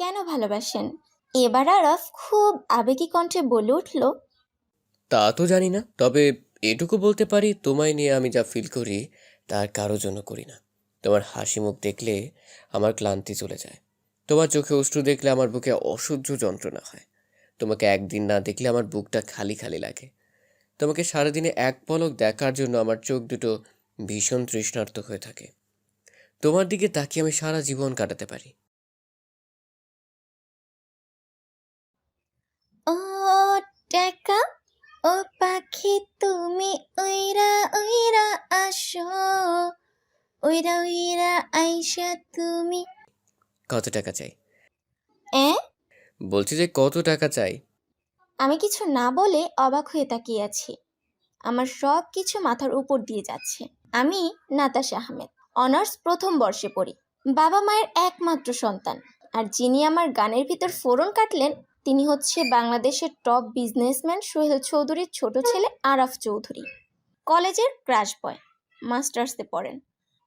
কেন ভালোবাসেন? এবার আরাফ খুব আবেগী কণ্ঠে বলে উঠল, তা তো জানি না, তবে এটুকু বলতে পারি তোমায় নিয়ে আমি যা ফিল করি তার কারোর জন্য করি না। তোমার হাসি মুখ দেখলে আমার ক্লান্তি চলে যায়। তোমার চোখে অশ্রু দেখলে আমার বুকে অসহ্য যন্ত্রণা হয়। তোমাকে একদিন না দেখলে আমার বুকটা খালি খালি লাগে। তোমাকে সারাদিনে এক পলক দেখার জন্য আমার চোখ দুটো ভীষণ তৃষ্ণার্ত হয়ে থাকে। তোমার দিকে তাকিয়ে আমি সারা জীবন কাটাতে পারি। ও টাকা, ও পাখি তুমি উইরা উইরা আসো, উইরা উইরা আইসা তুমি। কত টাকা চাই? এ বলছি যে কত টাকা চাই? আমি কিছু না বলে অবাক হয়ে তাকিয়ে আছি। আমার সব কিছু মাথার উপর দিয়ে যাচ্ছে। আমি নাতাশা আহমেদ, অনার্স প্রথম বর্ষে পড়ি। বাবা মায়ের একমাত্র সন্তান। আর যিনি আমার গানের ভিতর ফোড়ন কাটলেন তিনি হচ্ছে বাংলাদেশের টপ বিজনেসম্যান সোহেল চৌধুরীর ছোট ছেলে আরাফ চৌধুরী। কলেজের ক্রাশ বয়, মাস্টার্সে পড়েন।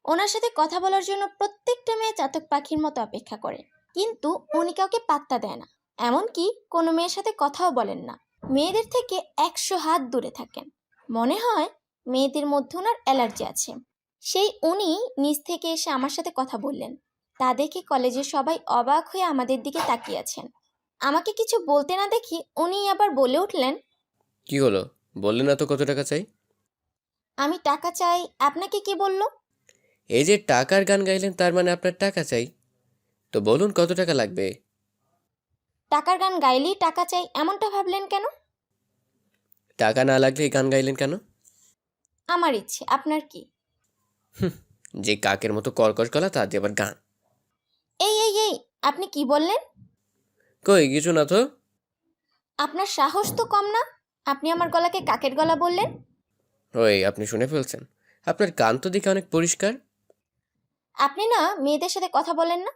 ওনার সাথে কথা বলার জন্য প্রত্যেকটা মেয়ে চাতক পাখির মতো অপেক্ষা করে, কিন্তু উনি কাউকে পাত্তা দেয় না। এমনকি কোনো মেয়ের সাথে কথাও বলেন না। মেয়েদের থেকে 100 হাত দূরে থাকেন। মনে হয় মেয়েদের মধ্যে ওনার অ্যালার্জি আছে। সেই উনি নিজ থেকে এসে আমার সাথে কথা বললেন। তা দেখে কলেজের সবাই অবাক হয়ে আমাদের দিকে তাকিয়ে আছেন। আমাকে কিছু বলতে না দেখি উনি আবার বলে উঠলেন, কি হলো? বললে না তো কত টাকা চাই? আমি টাকা চাই। আপনাকে কে বলল? এই যে টাকার গান গাইলেন তার মানে আপনার টাকা চাই। তো বলুন কত টাকা লাগবে? টাকার গান গাইলেই টাকা চাই এমনটা ভাবলেন কেন? টাকা না লাগলে এই গান গাইলেন কেন? আমার ইচ্ছে, আপনার কি? যে কাকের মতো কর্কশ গলা তার দিয়ে আবার গান? এই এই এই আপনি কি বললেন? কই কিছু না তো। আপনার সাহস তো কম না, আপনি আমার গলাকে কাকের গলা বললেন? ওই আপনি শুনে ফেলছেন। আপনার কান তো দেখে অনেক পরিষ্কার। আপনি না মেয়েদের সাথে কথা বলেন না,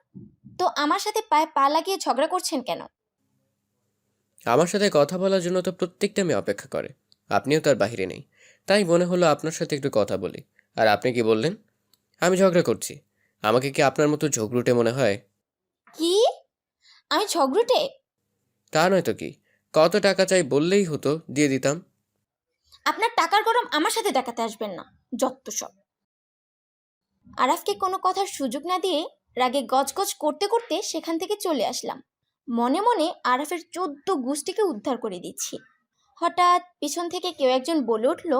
তো আমার সাথে পায়ে পা লাগিয়ে ঝগড়া করছেন কেন? আমার সাথে কথা বলার জন্য তো প্রত্যেকটা মেয়ে অপেক্ষা করে। আপনিও তার বাহিরে নেই। তাই মনে হলো আপনার সাথে একটু কথা বলি। আর আপনি কি বললেন? আমি ঝগড়া করছি? আমাকে কি আপনার মতো ঝগড়ুটে মনে হয়? কি? আমি ঝগড়ুটে? তা নয় তো কি। কত টাকা চাই বললেই হতো, দিয়ে দিতাম। আপনার টাকার গরম আমার সাথে দেখাতে আসবেন না, যত সব। আরাফকে কোনো কথার সুযোগ না দিয়ে রাগে গজগজ করতে করতে সেখান থেকে চলে আসলাম। মনে মনে আরাফের 14 গোষ্ঠীকে উদ্ধার করে দিচ্ছি। হঠাৎ পিছন থেকে কেউ একজন বলে উঠল,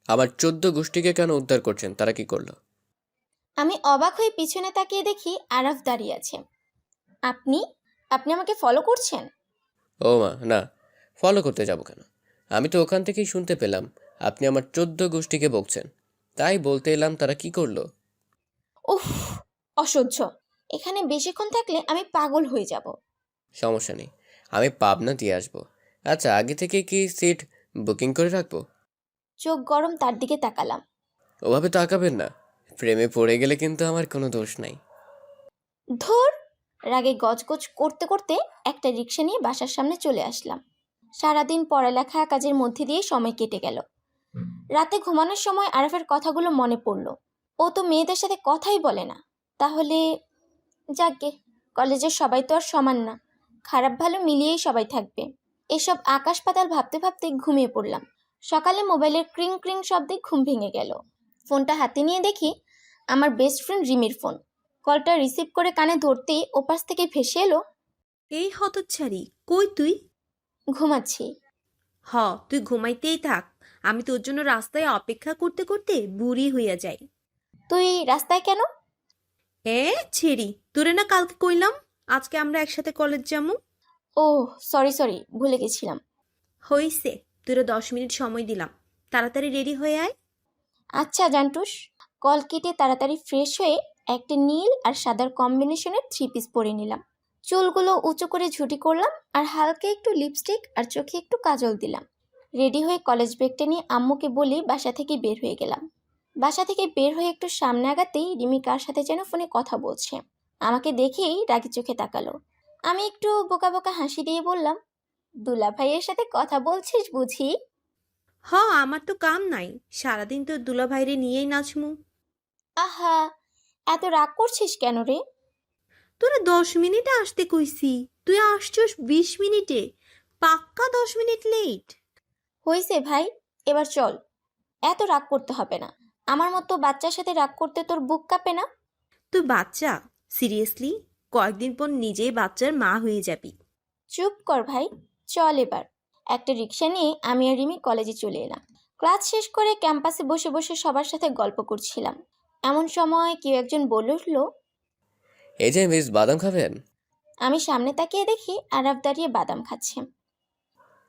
আমার 14 গোষ্ঠীকে কেন উদ্ধার করছেন? তারা কি করলো? আমি অবাক হয়ে পিছনে তাকিয়ে দেখি আরাফ দাঁড়িয়ে আছে। আপনি আপনি আমাকে ফলো করছেন? ও মা না, ফলো করতে যাব কেন? আমি তো ওখান থেকেই শুনতে পেলাম আপনি আমার 14 গোষ্ঠীকে বকছেন। তাই বলতে এলাম তারা কি করলো। উফ, অসহ্য। এখানে বেশিক্ষণ থাকলে আমি পাগল হয়ে যাব। সমস্যা নেই, আমি পাবনা দিয়ে আসবো। আচ্ছা, আগে থেকে কি সিট বুকিং করে রাখবো? চোখ গরম তার দিকে তাকালাম। ওভাবে তাকাবেন না। প্রেমে পড়ে গেলে কিন্তু আমার কোনো দোষ নাই। ধুর! রাগে গজগজ করতে করতে একটা রিক্সা নিয়ে বাসার সামনে চলে আসলাম। সারাদিন পড়ালেখা কাজের মধ্যে দিয়ে সময় কেটে গেল। রাতে ঘুমানোর সময় আরাফের কথাগুলো মনে পড়ল। ও তো মেয়েদের সাথে কথাই বলে না। তাহলে যাকগে, কলেজের সবাই তো আর সমান না। খারাপ ভালো মিলিয়েই সবাই থাকবে। এসব আকাশ পাতাল ভাবতে ভাবতে ঘুমিয়ে পড়লাম। সকালে মোবাইলের ক্রিং ক্রিং শব্দে ঘুম ভেঙে গেল। ফোনটা হাতে নিয়ে দেখি আমার বেস্ট ফ্রেন্ড রিমির ফোন। কলটা রিসিভ করে কানে ধরতেই ওপাশ থেকে ভেসে এলো, এই হতচ্ছাড়ি, কই তুই? ঘুমাচ্ছি। হ, তুই ঘুমাইতেই থাক। আমি তোর জন্য রাস্তায় অপেক্ষা করতে করতে বুড়ি হইয়া যাই। তুই রাস্তায় কেন? এ ছেড়ি, তোরে না কালকে কইলাম আজকে আমরা একসাথে কলেজ যামু। ও, সরি সরি, ভুলে গেছিলাম। হইছে, তোরে 10 মিনিট সময় দিলাম, তাড়াতাড়ি রেডি হয়ে আয়। আচ্ছা জান্টুস। কল কেটে তাড়াতাড়ি ফ্রেশ হয়ে একটা নীল আর সাদার কম্বিনেশনের 3 পিস পরে নিলাম। চুলগুলো উঁচু করে ঝুঁটি করলাম আর হালকা একটু লিপস্টিক আর চোখে একটু কাজল দিলাম। রেডি হয়ে কলেজ ব্যাগটা নিয়ে আম্মুকে বলে বাসা থেকে বের হয়ে গেলাম। বাসা থেকে বের হয়ে একটু সামনে আগাতেই রিমি কার সাথে যেন ফোনে কথা বলছে। আমাকে দেখেই রাগি চোখে তাকালো। আমি একটু বোকা বোকা হাসি দিয়ে বললাম, দুলা ভাইয়ের সাথে কথা বলছিস বুঝি? হ, আমার তো কাম নাই, সারাদিন তোর দুলাভাইরে নিয়েই নাচমু। আহা, এত রাগ করছিস কেন রে? তোরা 10 মিনিটে আসতে কইছি, তুই আসছস 20 মিনিটে। পাক্কা 10 মিনিট লেট। হইছে ভাই, এবার চল। এত রাগ করতে হবে না। আমার মতো বাচ্চার সাথে রাগ করতে তোর বুক কাঁপে না? তুই বাচ্চা? সিরিয়াসলি? কয়েকদিন পর নিজেই বাচ্চার মা হয়ে যাবি। চুপ কর ভাই, চল এবার। একটা রিক্সা নিয়ে আমি আর রিমি কলেজে চলে এলাম। ক্লাস শেষ করে ক্যাম্পাসে বসে বসে সবার সাথে গল্প করছিলাম। এমন সময় কেউ একজন বলে উঠল। এই যে মিস, বাদাম খাবেন? আমি সামনে তাকিয়ে দেখি আরাফ দাঁড়িয়ে বাদাম খাচ্ছে।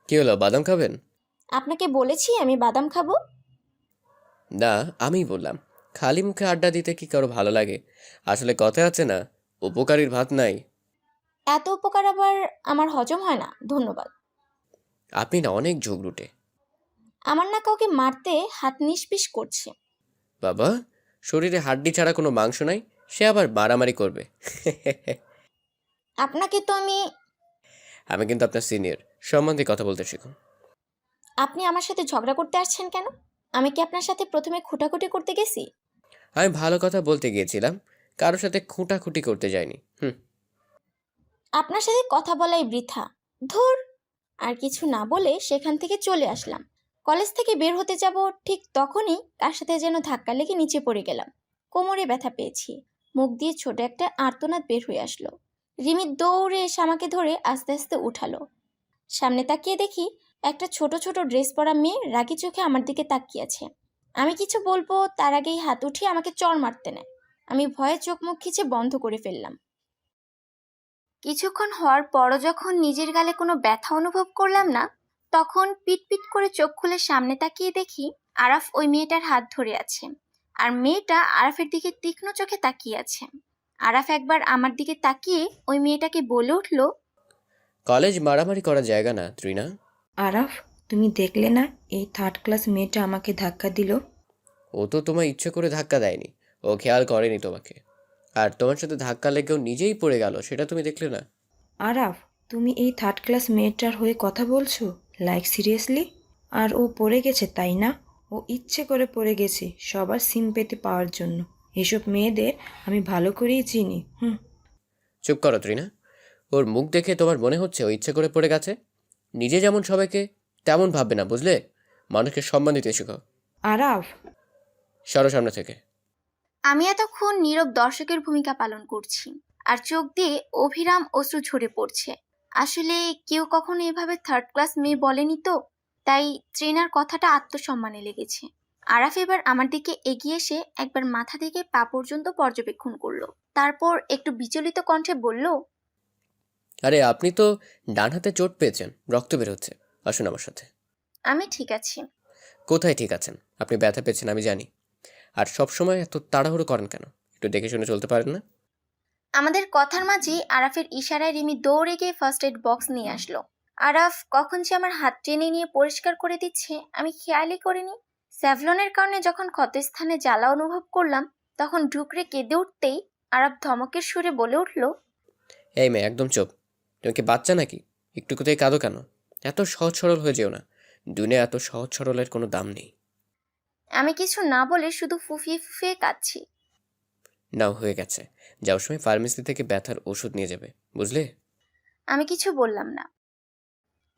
কি হলো, বাদাম খাবেন? আপনাকে বলেছি আমি বাদাম খাবো? না, আমিই বললাম। খালি মুখে আড্ডা দিতে কি কারো ভালো লাগে? আসলে কথায় আছে না, উপকারীর ভাত নাই। এত উপকার আবার আমার হজম হয় না, ধন্যবাদ। আপনি না অনেক ঝগড়ুটে। আমার না কাউকে মারতে হাত নিষ্পিস করছে। বাবা, শরীরে হাড্ডি ছাড়া কোনো মাংস নাই, সে আবার মারামারি করবে। আপনাকে তো আমি কিন্তু আপনার সিনিয়র, সম্মান দিয়ে কথা বলতে শিখুন। আপনি আমার সাথে ঝগড়া করতে আসছেন কেন? আমি কি আপনার সাথে প্রথমে খুঁটাখুটি করতে গেছি? আমি ভালো কথা বলতে গিয়েছিলাম, কারোর সাথে খুঁটাখুটি করতে যাইনি। আপনার সাথে কথা বলাই বৃথা। ধুর। আর কিছু না বলে সেখান থেকে চলে আসলাম। কলেজ থেকে বের হতে যাব, ঠিক তখনই কার সাথে যেন ধাক্কা লেগে নিচে পড়ে গেলাম। কোমরে ব্যথা পেয়েছি। মুখ দিয়ে ছোট একটা আর্তনাদ বের হয়ে আসলো। রিমি দৌড়ে এসে আমাকে ধরে আস্তে আস্তে উঠালো। সামনে তাকিয়ে দেখি একটা ছোট ছোট ড্রেস পরা মেয়ে রাগি চোখে আমার দিকে তাকিয়ে আছে। আমি কিছু বলবো তার আগেই হাত উঠিয়ে আমাকে চড় মারতে নেয়। আমি ভয়ে চোখ মুখ খিচে বন্ধ করে ফেললাম। কিছুক্ষণ হওয়ার পরও যখন নিজের গালে কোনো ব্যথা অনুভব করলাম না, তখন পিট পিট করে চোখ খুলে সামনে তাকিয়ে দেখি আরাফ ওই মেয়েটার হাত ধরে আছে। আর মেয়েটা আরাফের দিকে তীক্ষ্ণ চোখে তাকিয়ে আছে। আরাফ একবার আমার দিকে তাকিয়ে ওই মেয়েটাকে বলে উঠল। কলেজ মারামারি করার জায়গা না, ত্রিনা। আরাফ, তুমি দেখলে না এই থার্ড ক্লাস মেয়েটা আমাকে ধাক্কা দিল? ও তো তোমায় ইচ্ছে করে ধাক্কা দেয়নি, ও খেয়াল করেনি তোমাকে। আর তোমার সাথে ধাক্কা লেগেও নিজেই পড়ে গেল, সেটা তুমি দেখলে না? আরাফ, তুমি এই থার্ড ক্লাস মেয়েটার হয়ে কথা বলছো? Like seriously? আর ও পড়ে গেছে তাই না? ও ইচ্ছে করে পড়ে গেছে সবার সিম্পেথি পাওয়ার জন্য। এসব মেয়েদের আমি ভালো করেই চিনি। চুপ করো ত্রিনা। ওর মুখ দেখে তোমার মনে হচ্ছে ও ইচ্ছে করে পড়ে গেছে? নিজে যেমন সবাইকে তেমন ভাববে না, বুঝলে? মানুষকে সম্মান দিতে শেখো। আরাফ, সরো সামনে থেকে। আমি এতক্ষণ নীরব দর্শকের ভূমিকা পালন করছি, আর চোখ দিয়ে অভিরাম অশ্রু ঝরে পড়ছে। আসলে কেউ কখনো এভাবে থার্ড ক্লাস মেয়ে বলেনি তো, তাই ট্রেনার কথাটা আত্মসম্মানে লেগেছে। আরাফ এবার আমার দিকে এগিয়ে এসে একবার মাথা থেকে পা পর্যন্ত পর্যবেক্ষণ করলো। তারপর একটু বিচলিত কণ্ঠে বলল। আরে আপনি তো ডান হাতে চোট পেয়েছেন, রক্ত বের হচ্ছে। আসুন আমার সাথে। আমি ঠিক আছি। কোথায় ঠিক আছেন? আপনি ব্যথা পেয়েছেন আমি জানি। আর সব সময় এত তাড়াহুড়ো করেন কেন? একটু দেখে শুনে চলতে পারেন না? আমাদের কথার মাঝে আরাফের ইশারায় রিমি দৌড়ে গিয়ে ফার্স্ট এড বক্স নিয়ে আসলো। আরাফ কখন যে আমার হাত টেনে নিয়ে পরিষ্কার করে দিচ্ছে আমি খেয়ালই করিনি। স্যাভলনের কারণে যখন ক্ষতস্থানে জ্বালা অনুভব করলাম, তখন ঢুকরে কেঁদে উঠতেই আরাফ ধমকের সুরে বলে উঠল। এই মেয়ে, একদম চুপ। তুমি কি বাচ্চা নাকি? একটু কোথায় কাঁদো কেন? এত সহজ সরল হয়ে যেও না। দুনিয়া এত সহজ সরলের কোনো দাম নেই। আমি কিছু না বলে শুধু ফুফিয়ে ফুফিয়ে কাঁদছি। নাও, হয়ে গেছে। যাওয়ার সময় ফার্মেসি থেকে ব্যথার ওষুধ নিয়ে যাবে, বুঝলে? আমি কিছু বললাম না।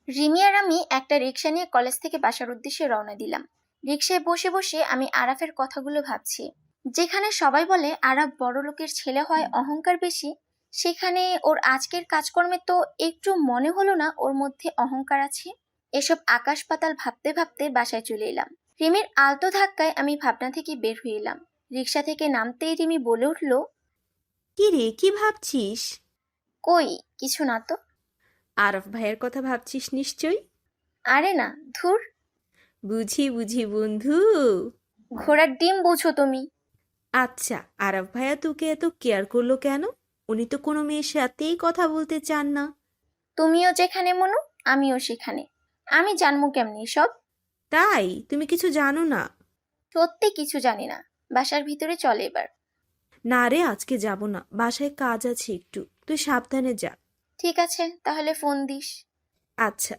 রিমি আর আমি একটা রিক্সা নিয়ে কলেজ থেকে বাসার উদ্দেশ্যে রওনা দিলাম। রিক্সায় বসে বসে আমি আরাফের কথাগুলো ভাবছি। যেখানে সবাই বলে আরাফ বড় লোকের ছেলে হয়, অহংকার বেশি, সেখানে ওর আজকের কাজকর্মে তো একটু মনে হলো না ওর মধ্যে অহংকার আছে। এসব আকাশ পাতাল ভাবতে ভাবতে বাসায় চলে এলাম। রিমির আলতো ধাক্কায় আমি ভাবনা থেকে বের হয়ে এলাম। রিক্সা থেকে নামতেই রিমি বলে উঠল। কি রে, কি ভাবছিস? কই কিছু না তো। আরফ ভাইয়ের কথা ভাবছিস নিশ্চয়ই। আরে না, ধুর। বুঝি বুঝি বন্ধু। ঘোড়ার ডিম বোঝো তুমি। আচ্ছা, আরফ ভাইয়া তোকে এত কেয়ার করলো কেন? উনি তো কোনো মেয়ের সাথেই কথা বলতে চান না। তুমিও যেখানে মনু, আমিও সেখানে। আমি জানবো কেমনি সব? তাই তুমি কিছু জানো না? সত্যি কিছু জানি না। বাসার ভিতরে চলে এবার। না রে, আজকে যাব না, বাসায় কাজ আছে একটু, তুই সাবধানে যা। ঠিক আছে, তাহলে ফোন দিস। আচ্ছা।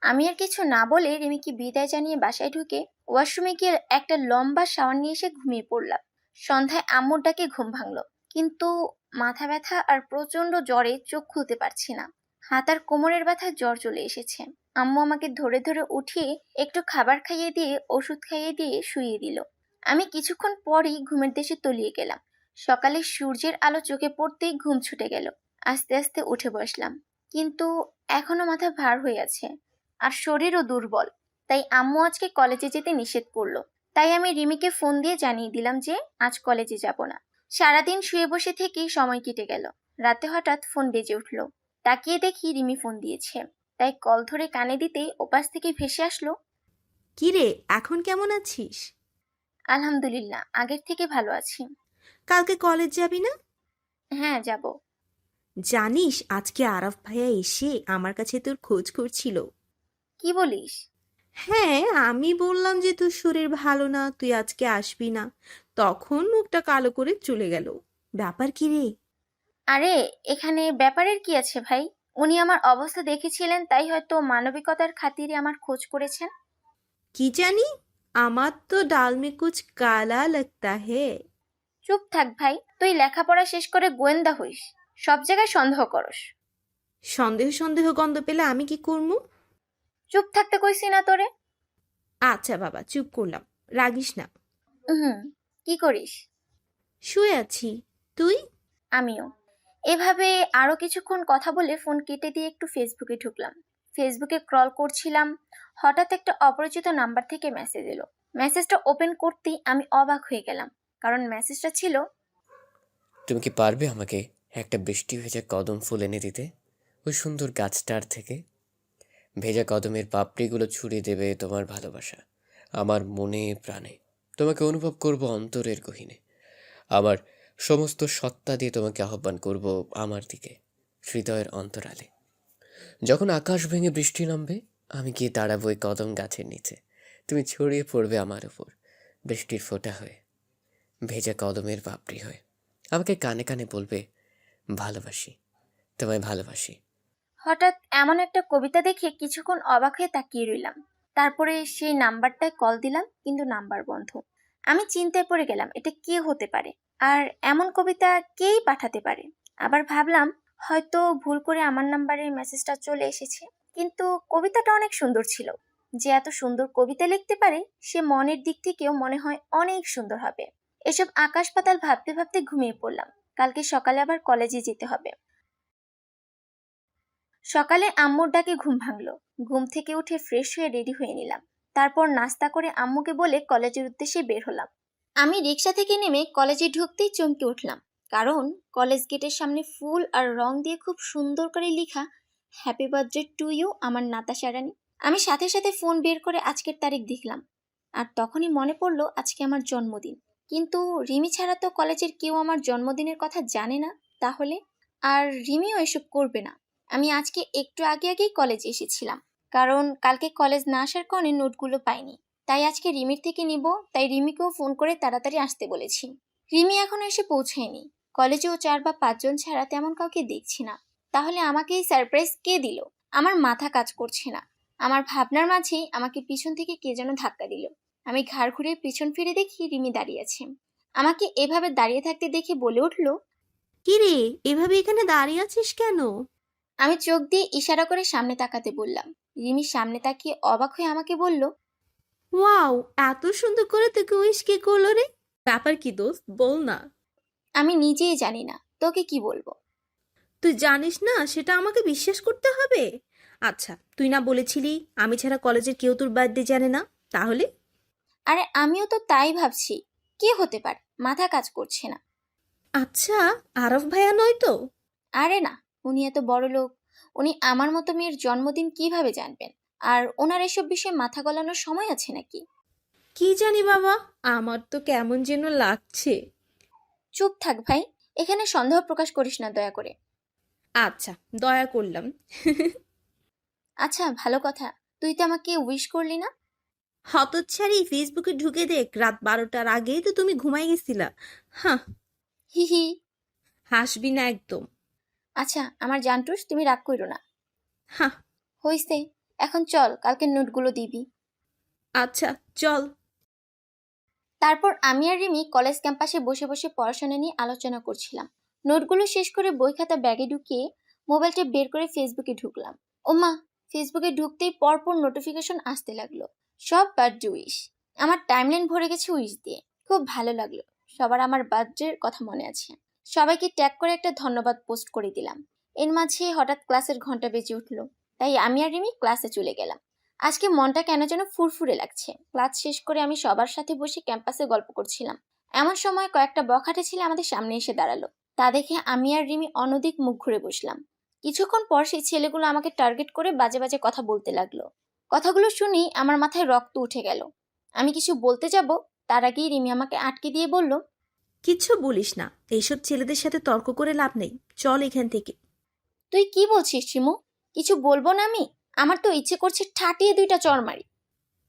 আমি আর কিছু না বলে রিমিকে বিদায় জানিয়ে বাসায় ঢুকে ওয়াশরুমে গিয়ে একটা লম্বা শাওয়ার নিয়ে এসে ঘুমিয়ে পড়লাম। সন্ধ্যায় আম্মুর ডাকে ঘুম ভাঙলো, কিন্তু মাথা ব্যথা আর প্রচন্ড জ্বরে চোখ খুলতে পারছি না। হাত আর কোমরের ব্যথায় জ্বর চলে এসেছে। আম্মু আমাকে ধরে ধরে উঠিয়ে একটু খাবার খাইয়ে দিয়ে ওষুধ খাইয়ে দিয়ে শুইয়ে দিল। আমি কিছুক্ষণ পরই ঘুমের দেশে তলিয়ে গেলাম। সকালে সূর্যের আলো চোখে পড়তেই ঘুম ছুটে গেল। আস্তে আস্তে উঠে বসলাম, কিন্তু এখনো মাথা ভার হয়ে আছে আর শরীরও দুর্বল। তাই আম্মু আজকে কলেজে যেতে নিষেধ করলো। তাই আমি রিমিকে ফোন দিয়ে জানিয়ে দিলাম যে আজ কলেজে যাব না। সারাদিন শুয়ে বসে থেকেই সময় কেটে গেল। রাতে হঠাৎ ফোন বেজে উঠলো। তাকিয়ে দেখি রিমি ফোন দিয়েছে। তাই কল ধরে কানে দিতেই ওপাশ থেকে ভেসে আসলো, কিরে, এখন কেমন আছিস? আলহামদুলিল্লাহ, আগের থেকে ভালো আছি। কালকে কলেজ যাবি না? হ্যাঁ, যাব। জানিস আজকে আরাফ ভাইয়া এসে আমার কাছে তোর খোঁজ করছিল। কি বলিস? হ্যাঁ, আমি বললাম যে তোর শরীর ভালো না, তুই আজকে আসবি না। তখন মুখটা কালো করে চলে গেল। ব্যাপার কি রে? আরে, এখানে ব্যাপারের কি আছে ভাই? উনি আমার অবস্থা দেখেছিলেন, তাই হয়তো মানবিকতার খাতিরে আমার খোঁজ করেছেন। কি জানি, আমার তো ডাল মে কুছ কালা লাগতা হে। চুপ থাক ভাই, তুই লেখাপড়া শেষ করে গোয়েন্দা হইস, সব জায়গায় সন্দেহ করস। সন্দেহ সন্দেহ গন্ধ পেলে আমি কি করবো? চুপ থাকতে কইছি না তোরে? আচ্ছা বাবা, চুপ করলাম, রাগিস না। হুম। কি করিস? শুয়ে আছি। তুই? আমিও। এভাবে আরো কিছুক্ষণ কথা বলে ফোন কেটে দিয়ে একটু ফেসবুকে ঢুকলাম। ফেসবুকে স্ক্রল করছিলাম, হঠাৎ একটা অপরিচিত নাম্বার থেকে মেসেজ এলো। মেসেজটা ওপেন করতেই আমি অবাক হয়ে গেলাম, কারণ মেসেজটা ছিল, তুমি কি পারবে আমাকে একটা বৃষ্টি ভেজা কদম ফুল এনে দিতে ওই সুন্দর গাছটার থেকে? ভেজা কদমের পাপড়িগুলো ছুঁড়ে দেবে তোমার ভালোবাসা আমার মনে প্রাণে। তোমাকে অনুভব করব অন্তরের গহীনে। আমার সমস্ত সত্তা দিয়ে তোমাকে আহ্বান করব আমার দিকে, হৃদয়ের অন্তরালে। যখন আকাশ ভেঙে বৃষ্টি নামবে, আমি গিয়ে দাঁড়াবো ওই কদম গাছের নিচে। তুমি ছড়িয়ে পড়বে আমার উপর বৃষ্টির ফোঁটা হয়ে, ভেজা কদমের পাপড়ি হয়ে। আমাকে কানে কানে বলবে, ভালোবাসি, তোমায় ভালোবাসি। হঠাৎ এমন একটা কবিতা দেখে কিছুক্ষণ অবাক হয়ে তাকিয়ে রইলাম। তারপরে সেই নাম্বারটায় কল দিলাম, কিন্তু নাম্বার বন্ধ। আমি চিন্তায় পড়ে গেলাম, এটা কে হতে পারে আর এমন কবিতা কেই পাঠাতে পারে। আবার ভাবলাম হয়তো ভুল করে আমার নাম্বারে মেসেজটা চলে এসেছে। কিন্তু কবিতাটা অনেক সুন্দর ছিল। যে এত সুন্দর কবিতা লিখতে পারে সে মনের দিক থেকেও মনে হয় অনেক সুন্দর হবে। এসব আকাশ পাতাল ভাবতে ভাবতে ঘুমিয়ে পড়লাম। কালকে সকালে আবার কলেজে যেতে হবে। সকালে আম্মুর ডাকে ঘুম ভাঙলো। ঘুম থেকে উঠে ফ্রেশ হয়ে রেডি হয়ে নিলাম। তারপর নাস্তা করে আম্মুকে বলে কলেজের উদ্দেশ্যে বের হলাম। আমি রিক্সা থেকে নেমে কলেজে ঢুকতেই চমকে উঠলাম, কারণ কলেজ গেটের সামনে ফুল আর রং দিয়ে খুব সুন্দর করে লেখা, হ্যাপি বার্থডে টু ইউ আমার নাতাশা রানী। আমি সাথে সাথে ফোন বের করে আজকের তারিখ দেখলাম, আর তখনই মনে পড়লো আজকে আমার জন্মদিন। কিন্তু রিমি ছাড়া তো কলেজের কেউ আমার জন্মদিনের কথা জানে না। তাহলে আর রিমিও এসব করবে না। আমি আজকে একটু আগেই কলেজে এসেছিলাম, কারণ কালকে কলেজ না আসার কারণে নোটগুলো পাইনি। তাই আজকে রিমির থেকে নিব। তাই রিমিকেও ফোন করে তাড়াতাড়ি আসতে বলেছি। রিমি এখনো এসে পৌঁছায়নি। কলেজেও 4 বা 5 জন ছাড়া তেমন কাউকে দেখছি না। তাহলে আমাকে এই সারপ্রাইজ কে দিল? আমার মাথা কাজ করছে না। আমার ভাবনার মাঝেই আমাকে পিছন থেকে কে যেন ধাক্কা দিল। আমি ঘাড় ঘুরে পিছন ফিরে দেখি রিমি দাঁড়িয়ে আছে। আমাকে এভাবে দাঁড়িয়ে থাকতে দেখে বলে উঠলো, কি রে, এভাবে এখানে দাঁড়িয়ে আছিস কেন? আমি চোখ দিয়ে ইশারা করে সামনে তাকাতে বললাম। রিমি সামনে তাকিয়ে অবাক হয়ে আমাকে বলল, ওয়াও, এত সুন্দর করে তোকে উইশ কে করলো রে? ব্যাপার কি দোস্ত, বল না। আমি নিজেই জানি না, তোকে কি বলবো। তুই জানিস না সেটা আমাকে বিশ্বাস করতে হবে? আচ্ছা, তুই না বলেছিলি আমি ছাড়া কলেজের কেউ তোর বার্থডে জানে না? তাহলে? আরে আমিও তো তাই ভাবছি, কে হতে পারে, মাথা কাজ করছে না। আচ্ছা, আরফ ভাইয়া নয় তো? আরে না, উনি এত বড় লোক, উনি আমার মতো মেয়ের জন্মদিন কিভাবে জানবেন? আর ওনার এসব বিষয়ে মাথা গলানোর সময় আছে নাকি? কি জানি বাবা, আমার তো কেমন যেন লাগছে। চুপ থাক ভাই, এখানে সন্দেহ প্রকাশ করিস না দয়া করে। আচ্ছা, দয়া করলাম। আচ্ছা, ভালো কথা, তুই তো আমাকে উইশ করলি না। হতচ্ছাড়ি, ফেসবুকে ঢুকে দেখ, রাত 12টার আগেই তো তুমি ঘুমাই গেছিলা। হ্যাঁ। হি হি। হাসবি না একদম। আচ্ছা আমার জানটুস, তুমি রাগ কইরো না। হ্যাঁ। হইছে, এখন চল, কালকে নোটগুলো দিবি। আচ্ছা, চল। তারপর আমি আর রিমি কলেজ ক্যাম্পাসে বসে বসে পড়াশোনা নিয়ে আলোচনা করছিলাম। নোটগুলো শেষ করে বই খাতা ব্যাগে ঢুকিয়ে মোবাইলটা বের করে ফেসবুকে ঢুকলাম। ওমা, ফেসবুকে ঢুকতেই পরপর নোটিফিকেশন আসতে লাগলো, সব বার্থডে উইশ। আমার টাইমলাইন ভরে গেছে উইশ দিয়ে। খুব ভালো লাগলো, সবার আমার বার্থডের কথা মনে আছে। সবাইকে ট্যাগ করে একটা ধন্যবাদ পোস্ট করে দিলাম। এর মাঝে হঠাৎ ক্লাসের ঘন্টা বেজে উঠলো, তাই আমি আর রিমি ক্লাসে চলে গেলাম। আজকে মনটা কেন যেন ফুরফুরে লাগছে। ক্লাস শেষ করে আমি সবার সাথে বসে ক্যাম্পাসে গল্প করছিলাম। এমন সময় কয়েকটা বখাটে ছেলে আমাদের সামনে এসে দাঁড়ালো। তা দেখে আমি আর রিমি অনধিক মুখ ঘুরে বসলাম। কিছুক্ষণ পর সেই ছেলেগুলো আমাকে টার্গেট করে বাজে বাজে কথা বলতে লাগলো। কথাগুলো শুনেই আমার মাথায় রক্ত উঠে গেল। আমি কিছু বলতে যাব, তার আগেই রিমি আমাকে আটকে দিয়ে বলল, কিচ্ছু বলিস না, এইসব ছেলেদের সাথে তর্ক করে লাভ নেই, চল এখান থেকে। তুই কি বলছিস শিমু? কিছু বলবো না আমি? আমার তো ইচ্ছে করছে ঠাটিয়ে 2টা চড় মারি।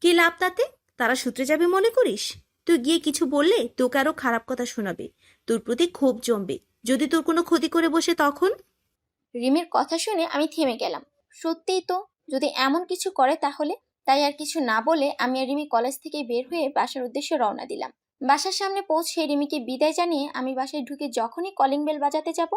কি লাভ তাতে? তারা সূত্রে যাবে মনে করিস? তুই গিয়ে কিছু বললে তোকে আরো খারাপ কথা শোনাবে, তোর প্রতি ক্ষোভ জমবে। যদি তোর কোনো ক্ষতি করে বসে তখন? রিমির কথা শুনে আমি থেমে গেলাম। সত্যিই তো, যদি এমন কিছু করে তাহলে? তাই আর কিছু না বলে আমি আর রিমি কলেজ থেকে বের হয়ে বাসার উদ্দেশ্যে রওনা দিলাম। বাসার সামনে পৌঁছে রিমিকে বিদায় জানিয়ে আমি বাসায় ঢুকে যখনই কলিং বেল বাজাতে যাব,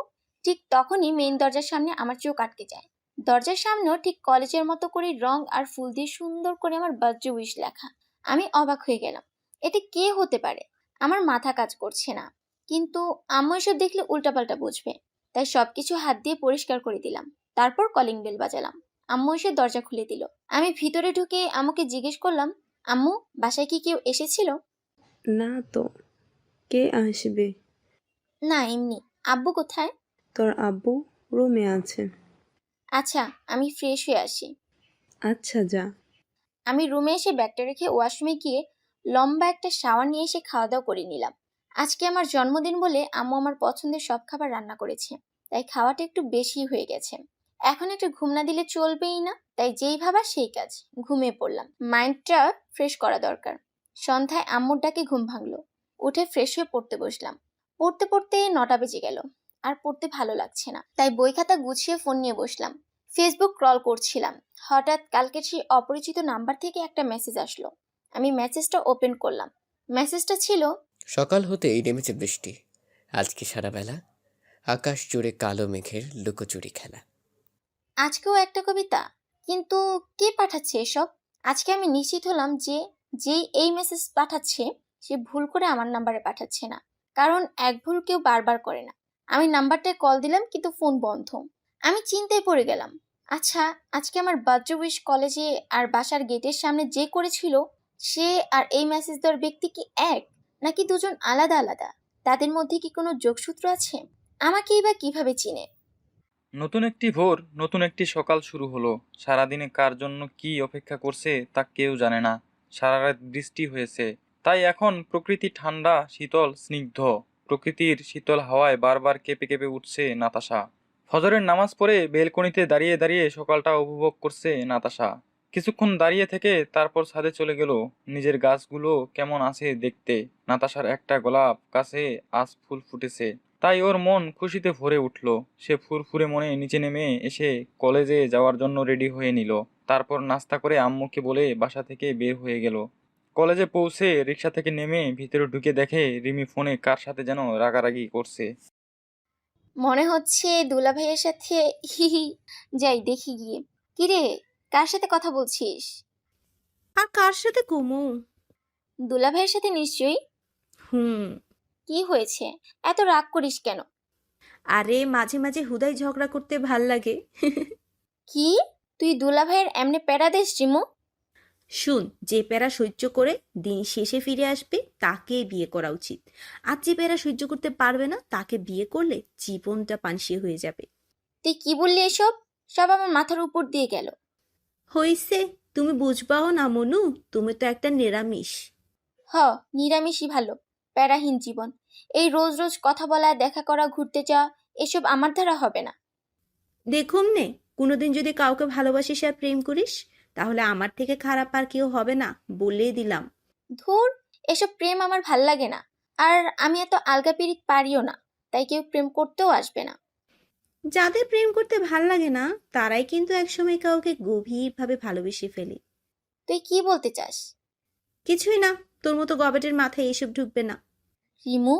ঠিক তখনই মেইন দরজার সামনে আমার চোখ আটকে যায়। দরজার সামনেও ঠিক কলেজের মতো করে রং আর ফুল দিয়ে সুন্দর করে আমার বার্থডে উইশ লেখা। আমি অবাক হয়ে গেলাম, এটা কে হতে পারে? আমার মাথা কাজ করছে না, কিন্তু আম্মু এসব দেখলে উল্টাপাল্টা বুঝবে। তাই সবকিছু হাত দিয়ে পরিষ্কার করে দিলাম। তারপর কলিং বেল বাজালাম। আম্মু এসে দরজা খুলে দিল। আমি ভিতরে ঢুকে আম্মুকে জিজ্ঞেস করলাম, আম্মু, বাসায় কি কেউ এসেছিল? না তো, কে আসবে? না, এমনি। আব্বু কোথায়? তোর আব্বু রুমে আছে। আচ্ছা, আমি ফ্রেশ হয়ে আসি। আচ্ছা যা। আমি রুমে এসে ব্যাগটা রেখে ওয়াশরুমে গিয়ে লম্বা একটা শাওয়ার নিয়ে এসে খাওয়া দাওয়া করে নিলাম। আজকে আমার জন্মদিন বলে আম্মু আমার পছন্দের সব খাবার রান্না করেছে, তাই খাওয়াটা একটু বেশি হয়ে গেছে। এখন একটু ঘুম না দিলে চলবেই না, তাই যেই ভাবা সেই কাজ, ঘুমিয়ে পড়লাম। মাইন্ডটা ফ্রেশ করা দরকার। সন্ধ্যায় আম্মুর ডাকে ঘুম ভাঙলো। উঠে ফ্রেশ হয়ে পড়তে বসলাম। পড়তে পড়তে 9টা বেজে গেল। আর পড়তে ভালো লাগছে না, তাই বই খাতা গুছিয়ে ফোন নিয়ে বসলাম। ফেসবুক স্ক্রল করছিলাম। হঠাৎ কালকে সেই অপরিচিত নাম্বার থেকে একটা মেসেজ আসলো। আমি মেসেজটা ওপেন করলাম। মেসেজটা ছিল, সকাল হতেই নেমেছে বৃষ্টি। আজকে সারা বেলা আকাশ জুড়ে কালো মেঘের লুকোচুরি খেলা। আজকেও একটা কবিতা। কিন্তু কে পাঠাচ্ছে এসব? আজকে আমি নিশ্চিত হলাম যে যেই এই মেসেজ পাঠাচ্ছে সে ভুল করে আমার নাম্বারে পাঠাচ্ছে না, কারণ এক ভুল কেউ বারবার করে না। আমি নাম্বারটায় কল দিলাম, কিন্তু ফোন বন্ধ। আমি চিন্তায় পড়ে গেলাম। আচ্ছা, আজকে আমার বার্থডে উইশ কলেজে আর বাসার গেটের সামনে যে করেছিল, সে আর এই মেসেজ দেওয়ার ব্যক্তি কি এক, নাকি দুজন আলাদা আলাদা? তাদের মধ্যে কি কোনো যোগসূত্র আছে? আমাকেই বা কিভাবে চিনে? নতুন একটি ভোর, নতুন একটি সকাল শুরু হলো। সারাদিনে কার জন্য কি অপেক্ষা করছে তা কেউ জানে না। সারা রাত বৃষ্টি হয়েছে, তাই এখন প্রকৃতি ঠান্ডা, শীতল, স্নিগ্ধ। প্রকৃতির শীতল হাওয়ায় বারবার কেঁপে কেঁপে উঠছে নাতাশা। ফজরের নামাজ পড়ে বেলকনিতে দাঁড়িয়ে দাঁড়িয়ে সকালটা উপভোগ করছে নাতাশা। কিছুক্ষণ দাঁড়িয়ে থেকে তারপর ছাদে চলে গেল নিজের গাছগুলো কেমন আছে দেখতে। নাতাশার একটা গোলাপ গাছে আজ ফুল ফুটেছে, তাই ওর মন খুশিতে ভরে উঠল। সে ফুরফুরে মনে নিচে নেমে এসে কলেজে যাওয়ার জন্য রেডি হয়ে নিল। তারপর নাস্তা করে আম্মুকে বলে বাসা থেকে বের হয়ে গেল। কলেজে পৌঁছে রিক্সা থেকে নেমে ভিতরে ঢুকে দেখে রিমি ফোনে কার সাথে যেন রাগারাগি করছে। মনে হচ্ছে দুলা ভাইয়ের সাথে। হিহি, যাই দেখি গিয়ে। কিরে, কার সাথে কথা বলছিস? আর কার সাথে কুমু? দুলা ভাইয়ের সাথে নিশ্চয়ই। হুম। কি হয়েছে? এত রাগ করিস কেন? আরে মাঝে মাঝে হুদাই ঝগড়া করতে ভাল লাগে। কি? তুই দুলা ভাইয়ের এমনি প্যারা দিস জিমু? শুন, যে প্যারা সহ্য করে দিন শেষে ফিরে আসবে তাকে বিয়ে করা উচিত। আর যে প্যারা সহ্য করতে পারবে না তাকে বিয়ে করলে জীবনটা পানসি হয়ে যাবে। তুই কি বললি এসব? সব আমার মাথার উপর দিয়ে গেল। হইছে, তুমি বুঝবাও না মনু, তুমি তো একটা নিরামিষ। হ, নিরামিষই ভালো। প্যারাহীন জীবন। এই রোজ রোজ কথা বলা, দেখা করা, ঘুরতে যাওয়া, এসব আমার দ্বারা হবে না। দেখুম নে, কোনোদিন যদি কাউকে ভালোবাসিস আর প্রেম করিস, তাহলে আমার থেকে খারাপ আর কেউ হবে না, বলে দিলাম। ধুর, এসব প্রেম আমার ভাল লাগে না। আর আমি এত আলগা পিরিত পারিও না, তাই কেউ প্রেম করতেও আসবে না। যাদের প্রেম করতে ভাল লাগে না তারাই কিন্তু একসময় কাউকে গভীরভাবে ভালোবেসে ফেলে। তুই কি বলতে চাস? কিছুই না, তোর মতো গবেটের মাথায় এইসব ঢুকবে না। রিমু,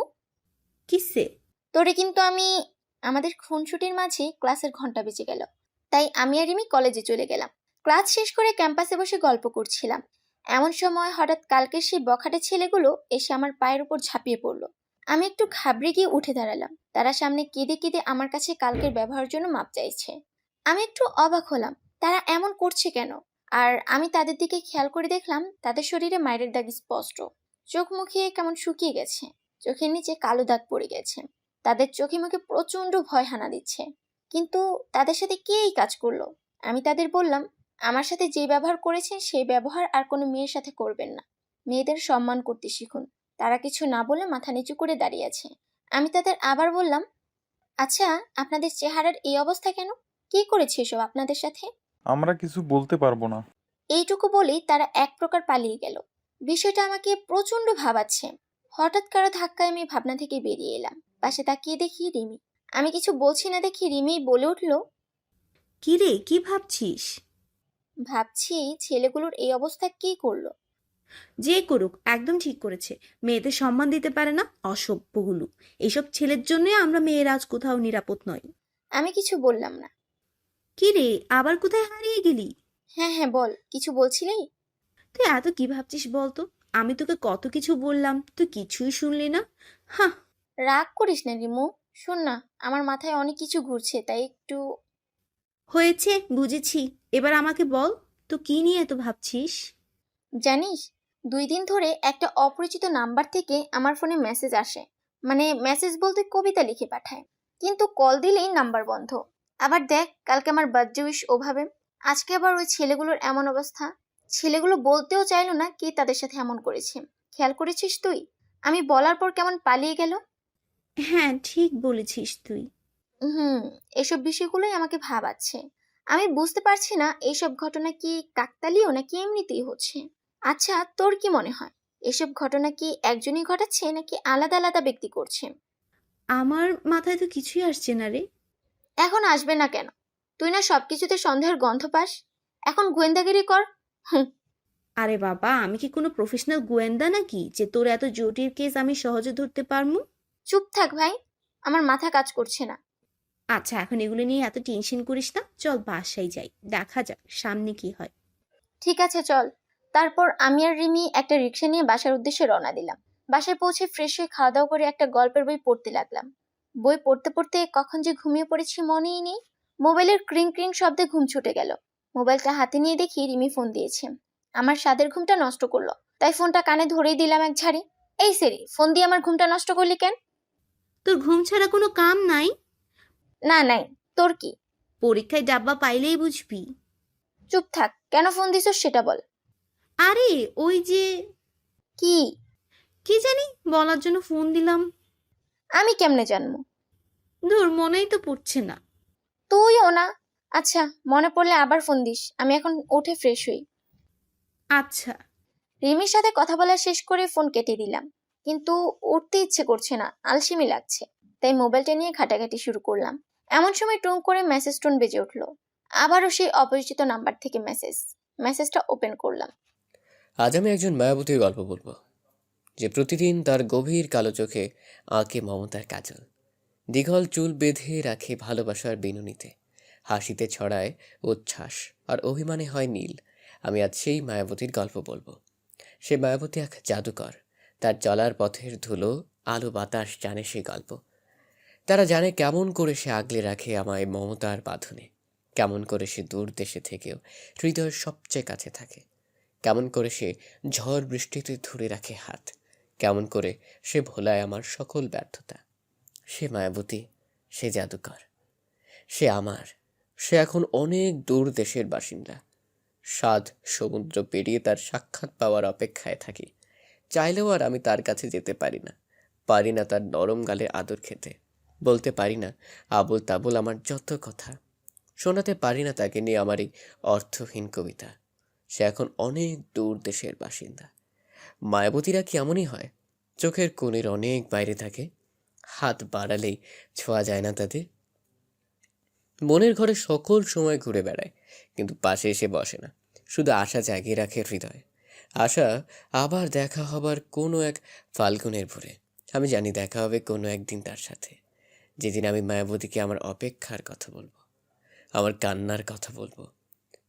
কিসে? তোরে কিন্তু আমি আমাদের খুনসুটির মাঝে ক্লাসের ঘন্টা বেজে গেল। তাই আমি আর রিমি কলেজে চলে গেলাম। ক্লাস শেষ করে ক্যাম্পাসে বসে গল্প করছিলাম। এমন সময় হঠাৎ কালকের সেই বখাটে ছেলেগুলো এসে আমার পায়ের উপর ঝাঁপিয়ে পড়লো। আমি একটু ঘাবড়ে গিয়ে উঠে দাঁড়ালাম। তারা সামনে কেঁদে কেঁদে আমার কাছে কালকের ব্যবহারের জন্য মাপ চাইছে। আমি একটু অবাক হলাম, তারা এমন করছে কেন? আর আমি তাদের দিকে খেয়াল করে দেখলাম তাদের শরীরে মায়ের দাগ স্পষ্ট। চোখ মুখে কেমন শুকিয়ে গেছে, চোখের নিচে কালো দাগ পড়ে গেছে। তাদের চোখে মুখে প্রচন্ড ভয় হানা দিচ্ছে। কিন্তু তাদের সাথে কে এই কাজ করলো? আমি তাদের বললাম, আমার সাথে যে ব্যবহার করেছেন সেই ব্যবহার আর কোনো মেয়ের সাথে করবেন না। মেয়েদের সম্মান করতে শিখুন। তারা কিছু না বলে মাথা নিচু করে দাঁড়িয়ে আছে। আমি তাদের আবার বললাম, আচ্ছা, আপনাদের চেহারার এই অবস্থা কেন? কে করেছে এসব আপনাদের সাথে? আমরা কিছু বলতে পারবো না। এইটুকু বলেই তারা এক প্রকার পালিয়ে গেল। বিষয়টা আমাকে প্রচন্ড ভাবাচ্ছে। হঠাৎ কারো ধাক্কায় আমি ভাবনা থেকে বেরিয়ে এলাম। পাশে তাকিয়ে দেখি রিমি। আমি কিছু বলছি না দেখি রিমি বলে উঠলো, কি রে, কি ভাবছিস? ভাবছি ছেলেগুলোর এই অবস্থা কে করলো? যে করুক, একদম ঠিক করেছে। মেয়েদের সম্মান দিতে পারে না, অসভ্যগুলো। এইসব ছেলের জন্য আমরা মেয়েরা আজ কোথাও নিরাপদ নয়। আমি কিছু বললাম না। কি রে, আবার কোথায় হারিয়ে গেলি? হ্যাঁ হ্যাঁ বল, কিছু বলছিলি? তুই এত কি ভাবছিস বলতো? আমি তোকে কত কিছু বললাম, তুই কিছুই শুনলি না। হ্যাঁ। রাগ করিস না রিমু, শোন না, আমার মাথায় অনেক কিছু ঘুরছে, তাই একটু। হয়েছে, বুঝেছি। এবার আমাকে বল, তো কি নিয়ে এত ভাবছিস? জানিস, 2 দিন ধরে একটা অপরিচিত নাম্বার থেকে আমার ফোনে মেসেজ আসে। মানে মেসেজ বলতে কবিতা লিখে পাঠায়, কিন্তু কল দিলেই নাম্বার বন্ধ। আবার দেখ, কালকে আমার বার্থডে উইশ ওভাবে, আজকে আবার ওই ছেলেগুলোর এমন অবস্থা। ছেলেগুলো বলতেও চাইলো না কে তাদের সাথে এমন করেছে। খেয়াল করেছিস তুই? আমি বলার পর কেমন পালিয়ে গেল। হ্যাঁ, ঠিক বলেছিস তুই। হুম, এসব বিষয়গুলোই আমাকে ভাবাচ্ছে। আমি বুঝতে পারছি না এইসব ঘটনা কি কাকতালীয় নাকি এমনিতেই হচ্ছে। আচ্ছা, তোর কি মনে হয় এসব ঘটনা কি একজনই ঘটাচ্ছে নাকি আলাদা আলাদা ব্যক্তি করছে? আমার মাথায় তো কিছুই আসছে না রে। এখন আসবে না কেন? তুই না সবকিছুতে সন্দেহের গন্ধ পাস। এখন গোয়েন্দাগিরি কর। হুম। আরে বাবা, আমি কি কোনো প্রফেশনাল গোয়েন্দা নাকি যে তোর এত জটিল কেস আমি সহজে ধরতে পারমু? চুপ থাক ভাই, আমার মাথা কাজ করছে না। আচ্ছা, এখন এগুলো নিয়ে এত টেনশন করিস না, চল বাসায় যাই, দেখা যাক সামনে কি হয়। ঠিক আছে চল। তারপর আমি আর রিমি একটা রিক্সা নিয়ে বাসার উদ্দেশ্যে রওনা দিলাম। বাসায় পৌঁছে ফ্রেশ হয়ে খাওয়া দাওয়া করে একটা গল্পের বই পড়তে লাগলাম। বই পড়তে পড়তে কখন যে ঘুমিয়ে পড়েছি মনেই নেই। মোবাইলের ক্রিং ক্রিং শব্দে ঘুম ছুটে গেল। মোবাইলটা হাতে নিয়ে দেখি রিমি ফোন দিয়েছে। আমার স্বাদের ঘুমটা নষ্ট করলো, তাই ফোনটা কানে ধরেই দিলাম এক ঝাড়ি। এই সেরি, ফোন দিয়ে আমার ঘুমটা নষ্ট করলি কেন? তোর ঘুম ছাড়া কোনো কাম নাই? না নাই, তোর কি? পরীক্ষায় ডাব্বা পাইলেই বুঝবি। চুপ থাক, কেন ফোন দিছস সেটা বল। আরে ওই যে, কি? কি জানি বলার জন্য ফোন দিলাম। আমি কেমনে জানবো? ধুর, মনেই তো পড়ছে না। তুইও না। আচ্ছা, মনে পড়লে আবার ফোন দিস, আমি এখন উঠে ফ্রেশ হই। আচ্ছা। রিমির সাথে কথা বলা শেষ করে ফোন কেটে দিলাম। কিন্তু উঠতে ইচ্ছে করছে না, আলসেমি লাগছে। তাই মোবাইলটা নিয়ে ঘাটাঘাটি শুরু করলাম। এমন সময় টুং করে মেসেজ টোন বেজে উঠলো। আবারও সেই অপরিচিত নাম্বার থেকে মেসেজ। মেসেজটা ওপেন করলাম। আজ আমি একজন মায়াবতীর গল্প বলবো, যে প্রতিদিন তার গভীর কালো চোখে আঁকে মমতার কাজল, দীঘল চুল বেঁধে রাখে ভালোবাসার বিনুনিতে, হাসিতে ছড়ায় উচ্ছ্বাস আর অভিমানে হয় নীল। আমি আজ সেই মায়াবতীর গল্প বলবো। সে মায়াবতী এক জাদুকর। তার চলার পথের ধুলো, আলো বাতাস জানে সে গল্প। তারা জানে কেমন করে সে আগলে রাখে আমায় মমতার বাঁধনে, কেমন করে সে দূর দেশে থেকেও হৃদয়ের সবচেয়ে কাছে থাকে, কেমন করে সে ঝড় বৃষ্টিতে ধরে রাখে হাত, কেমন করে সে ভোলায় আমার সকল ব্যর্থতা। সে মায়াবতী, সে জাদুকর, সে আমার। সে এখন অনেক দূর দেশের বাসিন্দা। সাত সমুদ্র পেরিয়ে তার সাক্ষাৎ পাওয়ার অপেক্ষায় থাকি। চাইলেও আর আমি তার কাছে যেতে পারি না। পারি না তার নরম গালে আদর খেতে। বলতে পারি না আবল তাবল আমার যত কথা। শোনাতে পারি না তাকে নিয়ে আমার এই অর্থহীন কবিতা। সে এখন অনেক দূর দেশের বাসিন্দা। মায়াবতীরা কি এমনই হয়? চোখের কোণের অনেক বাইরে থাকে, হাত বাড়ালেই ছোঁয়া যায় না তাদের। মনের ঘরে সকল সময় ঘুরে বেড়ায়, কিন্তু পাশে এসে বসে না। শুধু আশা জাগিয়ে রাখে হৃদয়ে। আশা আবার দেখা হবার কোনো এক ফাল্গুনের ভোরে। আমি জানি দেখা হবে কোনো একদিন তার সাথে। যেদিন আমি মায়াবতীকে আমার অপেক্ষার কথা বলবো, আমার কান্নার কথা বলবো,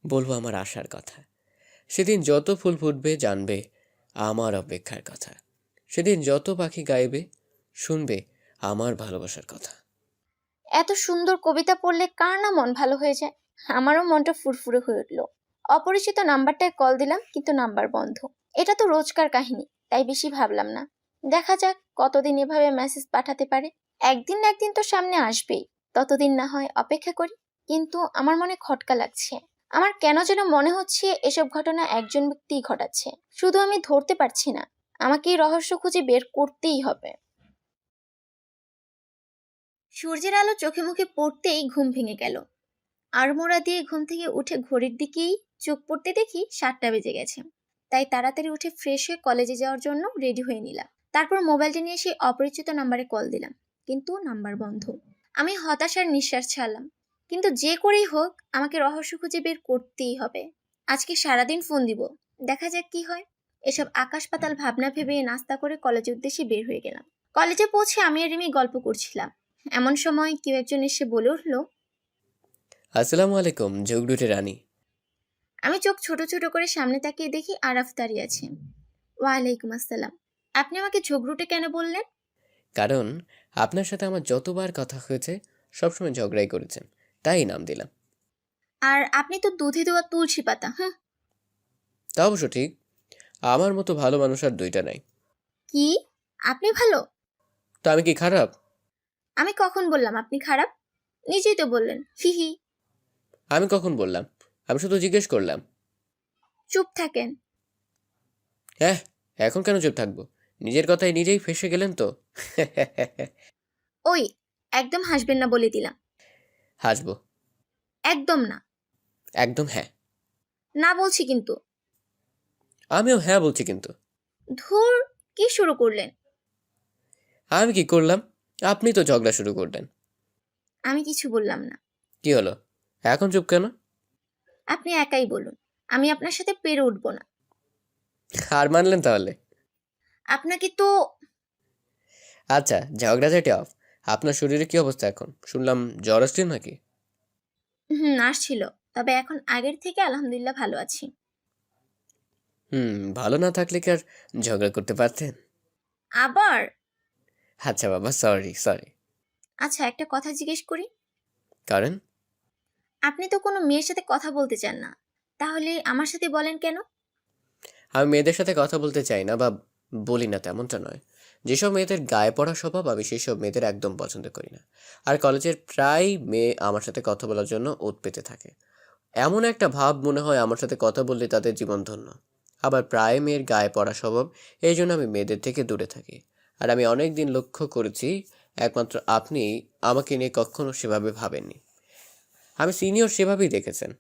বলবো আমার আশার কথা। সেদিন যত ফুল ফুটবে জানবে আমার অপেক্ষার কথা। সেদিন যত পাখি গাইবে শুনবে আমার ভালোবাসার কথা। এত সুন্দর কবিতা পড়লে কার না মন ভালো হয়ে যায়। আমারও মনটা ফুরফুরে হয়ে উঠল। অপরিচিত নাম্বারটায় কল দিলাম, কিন্তু নাম্বার বন্ধ। এটা তো রোজকার কাহিনী, তাই বেশি ভাবলাম না। দেখা যাক কতদিন এভাবে মেসেজ পাঠাতে পারে। একদিন না একদিন তো সামনে আসবেই, ততদিন না হয় অপেক্ষা করি। কিন্তু আমার মনে খটকা লাগছে। আমার কেন যেন মনে হচ্ছে এসব ঘটনা একজন ব্যক্তিই ঘটাচ্ছে, শুধু আমি ধরতে পারছি না। আমাকে এই রহস্য খুঁজে বের করতেই হবে। সূর্যের আলো চোখে মুখে পড়তেই ঘুম ভেঙে গেল। আড়মোড়া দিয়ে ঘুম থেকে উঠে ঘড়ির দিকেই চোখ পড়তে দেখি 7টা বেজে গেছে। তাই তাড়াতাড়ি উঠে ফ্রেশ হয়ে কলেজে যাওয়ার জন্য রেডি হয়ে নিলাম। তারপর মোবাইলটা নিয়ে সেই অপরিচিত নাম্বারে কল দিলাম, কিন্তু নাম্বার বন্ধ। আমি হতাশার নিঃশ্বাস ছাড়লাম। কিন্তু যে করেই হোক আমাকে রহস্য খুঁজে বের করতেই হবে। আজকে সারাদিন ফোন দিব, দেখা যাক কি হয়। এসব আকাশ পাতাল ভাবনা ভেবে নাস্তা করে কলেজের উদ্দেশ্যে বের হয়ে গেলাম। কলেজে পৌঁছে আমি আর রিমি গল্প করছিলাম। এমন সময় কেউ একজন এসে বলে উঠল, আসসালামু আলাইকুম ঝগড়ুটে রানী। আমি চোখ ছোট ছোট করে সামনে তাকিয়ে দেখি আরাফ দাঁড়িয়ে আছে। ওয়ালাইকুম আসসালাম। আপনি আমাকে ঝগড়ুটে কেন বললেন? কারণ আপনার সাথে আমার যতবার কথা হয়েছে সবসময় ঝগড়াই করেছেন, তাই নাম দিলাম। আর আপনি তো দুধে দেওয়া তুলসী পাতা। হুম। তা অবশ্য ঠিক, আমার মতো ভালো মানুষ আর দুইটা নাই। কি? আপনি ভালো? তো আমি কি খারাপ? আমি কখন বললাম আপনি খারাপ? নিজেই তো বললেন, হি হি। আমি কখন বললাম? আমি শুধু জিজ্ঞেস করলাম। চুপ থাকেন। হ্যাঁ, এখন কেন চুপ থাকবো? নিজের কথায় নিজেই ফেঁসে গেলেন তো। ওই, একদম হাসবেন না বলে দিলাম। হাসবো? একদম না। একদম হ্যাঁ। না বলছি কিন্তু। আমিও হ্যাঁ বলছি কিন্তু। ধুর, কি শুরু করলেন? আমি কি করলাম? আপনি তো ঝগড়া শুরু করলেন। আমি কিছু বললাম না। কি হলো? এখন চুপ কেন? আপনি একাই বলুন, আমি আপনার সাথে পেরে উঠবো না। হার মানলেন তাহলে? আপনাকে তো। আচ্ছা, ঝগড়াঝাটি অফ। আপনার শরীরে কি অবস্থা এখন? শুনলাম জ্বর আসছে নাকি? আসছিল, তবে এখন আগের থেকে আলহামদুলিল্লাহ ভালো আছি। ভালো না থাকলে কি আর ঝগড়া করতে পারতেন? আবার? আচ্ছা বাবা, সরি সরি। আচ্ছা, একটা কথা জিজ্ঞেস করি। কারণ আপনি তো কোনো মেয়ের সাথে কথা বলতে চান না, তাহলে আমার সাথে বলেন কেন? আমি মেয়েদের সাথে কথা বলতে চাই না বা বলি না তেমনটা নয়। যেসব মেয়েদের গায়ে পড়া স্বভাব আমি সেই সব মেয়েদের একদম পছন্দ করি না। আর কলেজের প্রায় মেয়ে আমার সাথে কথা বলার জন্য ওৎ পেতে থাকে। এমন একটা ভাব মনে হয় আমার সাথে কথা বললে তাদের জীবন ধন্য। আবার প্রায় মেয়ের গায়ে পড়া স্বভাব, এই জন্য আমি মেয়েদের থেকে দূরে থাকি। আর আমি অনেক দিন লক্ষ্য করেছি একমাত্র আপনি আমাকে নিয়ে কখনো সেভাবে ভাবেননি। আমি সিনিয়র সেভাবেই দেখেছেন,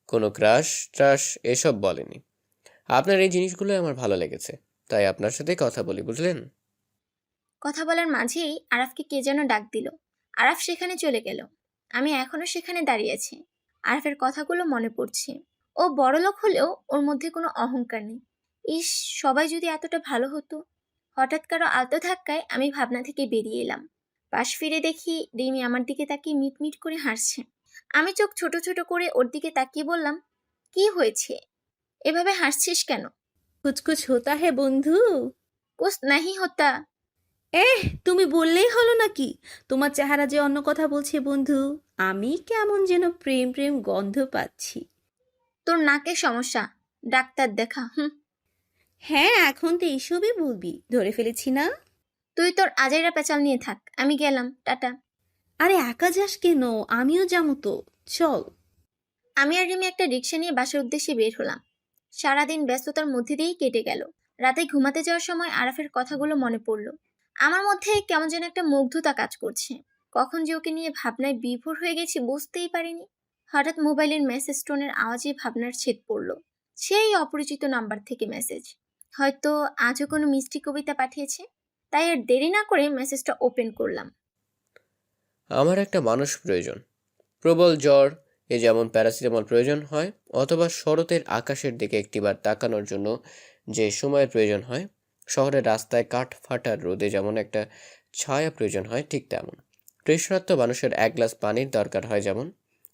কোনো ক্রাশ ট্রাশ এসব বলেনি। আপনার এই জিনিসগুলো আমার ভালো লেগেছে, তাই আপনার সাথে কথা বলি, বুঝলেন? কথা বলার মাঝেই আরাফকে কে যেন ডাক দিল। আরাফ সেখানে চলে গেল। আমি এখনো সেখানে দাঁড়িয়ে আছি। আরাফের কথাগুলো মনে পড়ছে। ও বড়লোক হলেও ওর মধ্যে কোনো অহংকার নেই। ইস, সবাই যদি এতটা ভালো হতো। হঠাৎ কারো আলতো ধাক্কায় আমি ভাবনা থেকে বেরিয়ে এলাম। পাশ ফিরে দেখি রিমি আমার দিকে তাকিয়ে মিটমিট করে হাসছে। আমি চোখ ছোট ছোট করে ওর দিকে তাকিয়ে বললাম, কি হয়েছে? এভাবে হাসছিস কেন? কুছ হোতা হে বন্ধু। কুছ নাহি হোতা। তুমি বললেই হলো নাকি? তোমার চেহারা যে অন্য কথা বলছে বন্ধু। আমি কেমন যেন প্রেম প্রেম গন্ধ পাচ্ছি। তোর নাকের সমস্যা, ডাক্তার দেখা। হুম। হ্যাঁ, এখন তো এইসবই বলবি, ধরে ফেলেছি না? তুই তোর আজাইরা পেঁচাল নিয়ে থাক, আমি গেলাম, টাটা। আরে একা যাস কেন? আমিও যাবো তো, চল। আমি আর রিমি একটা রিক্সা নিয়ে বাসার উদ্দেশ্যে বের হলাম। সারাদিন ব্যস্ততার মধ্যে দিয়েই কেটে গেল। রাতে ঘুমাতে যাওয়ার সময় আরাফের কথাগুলো মনে পড়লো। আমার মধ্যে কেমন যেন একটা মুগ্ধতা কাজ করছে। কখন যে ওকে নিয়ে ভাবনায় বিভোর হয়ে গেছি বুঝতেই পারিনি। হঠাৎ মোবাইলের মেসেজ টোনের আওয়াজে ভাবনার ছেদ পড়ল। সেই অপরিচিত নাম্বার থেকে মেসেজ। হয়তো আজও কোনো মিষ্টি কবিতা পাঠিয়েছে। তাই আর দেরি না করে মেসেজটা ওপেন করলাম। আমার একটা মানুষ প্রয়োজন, প্রবল জ্বর, এ যেমন প্যারাসিটামল প্রয়োজন হয়, অথবা শরতের আকাশের দিকে একটিবার তাকানোর জন্য যে সময়ের প্রয়োজন হয়, শহরের রাস্তায় কাঠ ফাটার রোদে যেমন একটা ছায়া প্রয়োজন হয়, ঠিক তেমন তৃষ্ণার্ত মানুষের এক গ্লাস পানির দরকার হয় যেমন,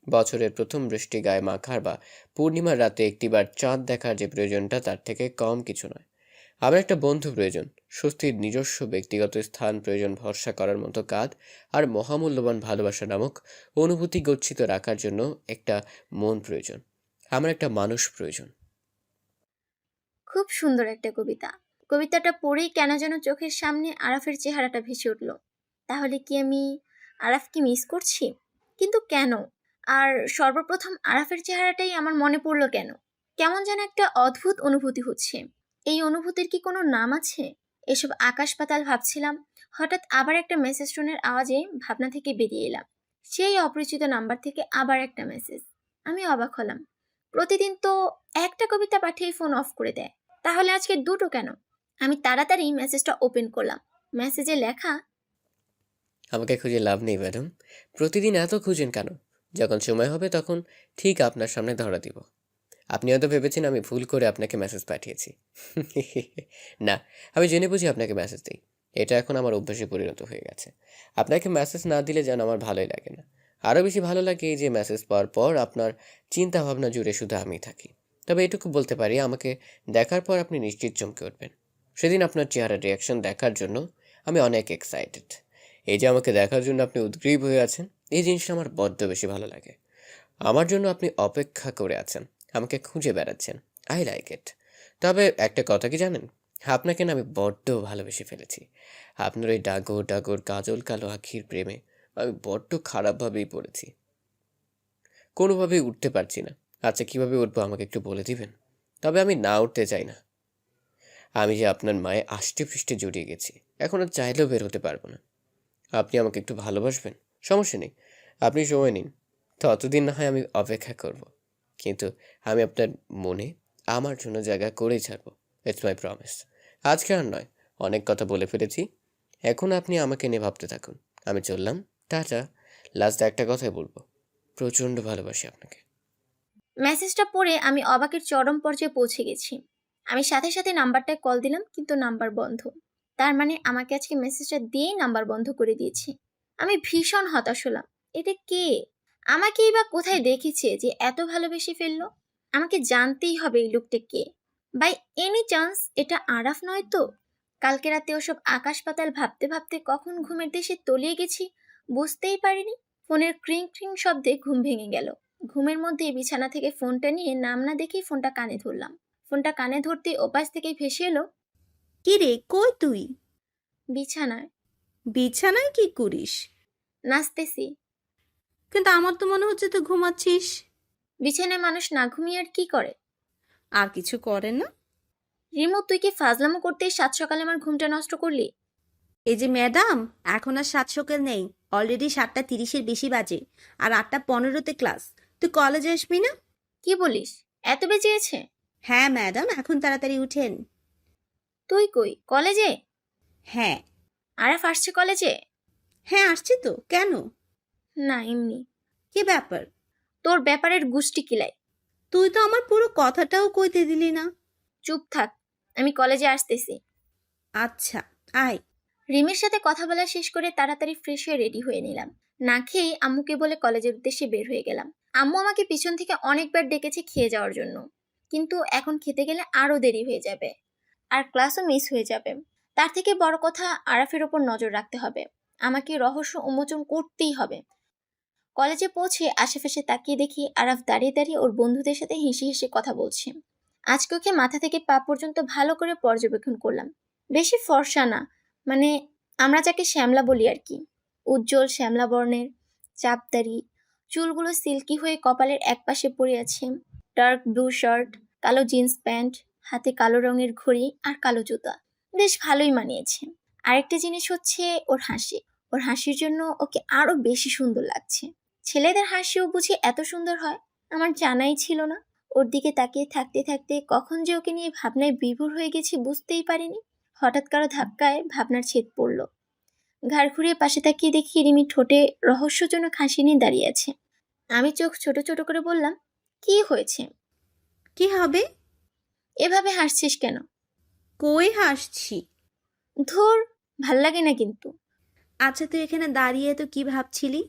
বছরের প্রথম বৃষ্টি গায়ে মাখার বা পূর্ণিমার রাতে একটিবার চাঁদ দেখার যে প্রয়োজনটা তার থেকে কম কিছু নয়। আমার একটা বন্ধু প্রয়োজন, স্বস্তির নিজস্ব ব্যক্তিগত স্থান প্রয়োজন, ভরসা করার মতো কাঁধ, আর মহামূল্যবান ভালোবাসা নামক অনুভূতি গচ্ছিত রাখার জন্য একটা মন প্রয়োজন। আমার একটা মানুষ প্রয়োজন। খুব সুন্দর একটা কবিতা। কবিতাটা পড়েই কেন যেন চোখের সামনে আরাফের চেহারাটা ভেসে উঠল। তাহলে কি আমি আরাফকে মিস করছি? কিন্তু কেন? আর সর্বপ্রথম আরাফের চেহারাটাই আমার মনে পড়লো কেন? কেমন যেন একটা অদ্ভুত অনুভূতি হচ্ছে। এই অনুভূতির কি কোনো নাম আছে? এসব আকাশ পাতাল ভাবছিলাম, হঠাৎ আবার একটা মেসেজ টোনের আওয়াজে ভাবনা থেকে বেরিয়ে এলাম। সেই অপরিচিত নাম্বার থেকে আবার একটা মেসেজ। আমি অবাক হলাম। প্রতিদিন তো একটা কবিতা পাঠিয়ে ফোন অফ করে দেয়, তাহলে আজকে দুটো কেন? আমি তাড়াতাড়ি মেসেজটা ওপেন করলাম। মেসেজে লেখা, আমাকে খুঁজে লাভ নেই ম্যাডাম, প্রতিদিন এত খুঁজেন কেন? যখন সময় হবে তখন ঠিক আপনার সামনে ধরা দিব। আপনি হয়তো ভেবেছেন আমি ভুল করে আপনাকে মেসেজ পাঠিয়েছি। না, আমি জেনে বুঝি আপনাকে মেসেজ দিই। এটা এখন আমার অভ্যাসে পরিণত হয়ে গেছে। আপনাকে মেসেজ না দিলে যেন আমার ভালোই লাগে না। আরও বেশি ভালো লাগে এই যে মেসেজ পাওয়ার পর আপনার চিন্তা ভাবনা জুড়ে শুধু আমি থাকি। তবে এটুকু বলতে পারি, আমাকে দেখার পর আপনি নিশ্চিত চমকে উঠবেন। সেদিন আপনার চেহারার রিয়াকশন দেখার জন্য আমি অনেক এক্সাইটেড। এই যে আমাকে দেখার জন্য আপনি উদ্গ্রীব হয়ে আছেন, এই জিনিসটা আমার বড্ড বেশি ভালো লাগে। আমার জন্য আপনি অপেক্ষা করে আছেন, আমাকে খুঁজে বেড়াচ্ছেন। I like it. তবে একটা কথা কি জানেন, আপনাকে না আমি বড্ড ভালোবেসে ফেলেছি। আপনার ওই ডাগর ডাগর কাজল কালো আখির প্রেমে আমি বড্ড খারাপভাবেই পড়েছি। কোনোভাবেই উঠতে পারছি না। আচ্ছা, কিভাবে উঠবো আমাকে একটু বলে দিবেন? তবে আমি না উঠতে চাই না। আমি যে আপনার মায়ে আষ্টে পৃষ্ঠে জড়িয়ে গেছি, এখন আর চাইলেও বের হতে পারবো না। আপনি আমাকে একটু ভালোবাসবেন? সমস্যা নেই, আপনি সময় নিন। ততদিন না হয় আমি অপেক্ষা করব, কিন্তু আমি আপনার মনে আমার জন্য জায়গা করেই ছাড়বো। It's my promise. আজকে আর নয়, অনেক কথা বলে ফেলেছি। এখন আপনি আমাকে নিয়ে ভাবতে থাকুন। আমি চললাম, টাটা। লাস্ট একটা কথাই বলবো, প্রচণ্ড ভালোবাসি আপনাকে। মেসেজটা পড়ে আমি অবাকের চরম পর্যায়ে পৌঁছে গেছি। আমি সাথে সাথে নাম্বারটায় কল দিলাম, কিন্তু নাম্বার বন্ধ। তার মানে আমাকে আজকে মেসেজটা দিয়েই নাম্বার বন্ধ করে দিয়েছে। আমি ভীষণ হতাশ হলাম। এটা কে? আমাকেই বা কোথায় দেখেছে যে এত ভালোবেসে ফেললো? আমাকে জানতেই হবে এই লোকটা কে। বাই এনি চান্স এটা আরাফ নয় তো? কালকে রাতে ওসব আকাশ পাতাল ভাবতে ভাবতে কখন ঘুমের দেশে তলিয়ে গেছি বুঝতেই পারিনি। ফোনের ক্রিং ক্রিং শব্দে ঘুম ভেঙে গেল। ঘুমের মধ্যে বিছানা থেকে ফোনটা নিয়ে নাম না দেখেই ফোনটা কানে ধরলাম। ফোনটা কানে ধরতেই ওপাশ থেকে ভেসে এলো, কি রে, কই তুই? বিছানায়। বিছানায় কি করিস? নাচতেছি। কিন্তু আমার তো মনে হচ্ছে তুই ঘুমাচ্ছিস। বিছানায় মানুষ না ঘুমিয়ে আর কি করে? আর কিছু করে না? রিমু, তুই কি ফাজলামো করতেই সাত সকালে আমার ঘুমটা নষ্ট করলি? এই যে ম্যাডাম, এখন আর 7 সকাল নেই, অলরেডি 7:30-এর বেশি বাজে, আর 8:15-তে ক্লাস। তুই কলেজে আসবি না? কি বলিস? এত বেজে গেছে? হ্যাঁ ম্যাডাম, এখন তাড়াতাড়ি উঠেন। তুই কই, কলেজে? হ্যাঁ। আরাফ আসছে কলেজে? হ্যাঁ আসছি তো, কেন? না, এমনি। কি ব্যাপার? তোর ব্যাপারের গুষ্টি কিলাই। তুই তো আমার পুরো কথাটাও কইতে দিলি না। চুপ থাক, আমি কলেজে আসতেছি। আচ্ছা, আয়। রিমির সাথে কথা বলা শেষ করে তাড়াতাড়ি ফ্রেশ হয়ে রেডি হয়ে নিলাম। না খেয়ে আম্মুকে বলে কলেজের উদ্দেশ্যে বের হয়ে গেলাম। আম্মু আমাকে পিছন থেকে অনেকবার ডেকেছে খেয়ে যাওয়ার জন্য, কিন্তু এখন খেতে গেলে আরো দেরি হয়ে যাবে, আর ক্লাসও মিস হয়ে যাবে। তার থেকে বড় কথা, আরাফের ওপর নজর রাখতে হবে। আমাকে রহস্য উন্মোচন করতেই হবে। কলেজে পৌঁছে আশেপাশে তাকিয়ে দেখি আরাফ দাঁড়িয়ে দাঁড়িয়ে ওর বন্ধুদের সাথে হেসে হেসে কথা বলছে। আজকে ওকে মাথা থেকে পা পর্যন্ত ভালো করে পর্যবেক্ষণ করলাম। বেশি ফর্সা না, মানে আমরা যাকে শ্যামলা বলি আর কি। উজ্জ্বল শ্যামলা বর্ণের, চাপদারি, চুলগুলো সিল্কি হয়ে কপালের একপাশে পড়ে আছে, ডার্ক ব্লু শার্ট, কালো জিন্স প্যান্ট, হাতে কালো রঙের ঘড়ি আর কালো জুতা। বেশ ভালোই মানিয়েছে। আরেকটা জিনিস হচ্ছে ওর হাসি। ওর হাসির জন্য ওকে আরো বেশি সুন্দর লাগছে। ছেলেদের হাসিও বুঝি এত সুন্দর হয়, আমার জানাই ছিল না। ওর দিকে তাকিয়ে থাকতে থাকতে কখন যে ওকে নিয়ে ভাবনায় বিভোর হয়ে গেছি বুঝতেই পারিনি। হঠাৎ কারো ধাক্কায় ভাবনার ছেদ পড়ল। ঘাড় ঘুরিয়ে পাশে তাকিয়ে দেখি রিমি ঠোঁটে রহস্যজনক হাসি নিয়ে দাঁড়িয়ে আছে। আমি চোখ ছোট ছোট করে বললাম, কি হয়েছে? কি হবে? এভাবে হাসছিস কেন? কই হাসছি? ধুর, ভাল লাগে না কিন্তু। আচ্ছা, তুই এখানে দাঁড়িয়ে তো কি ভাবছিলি?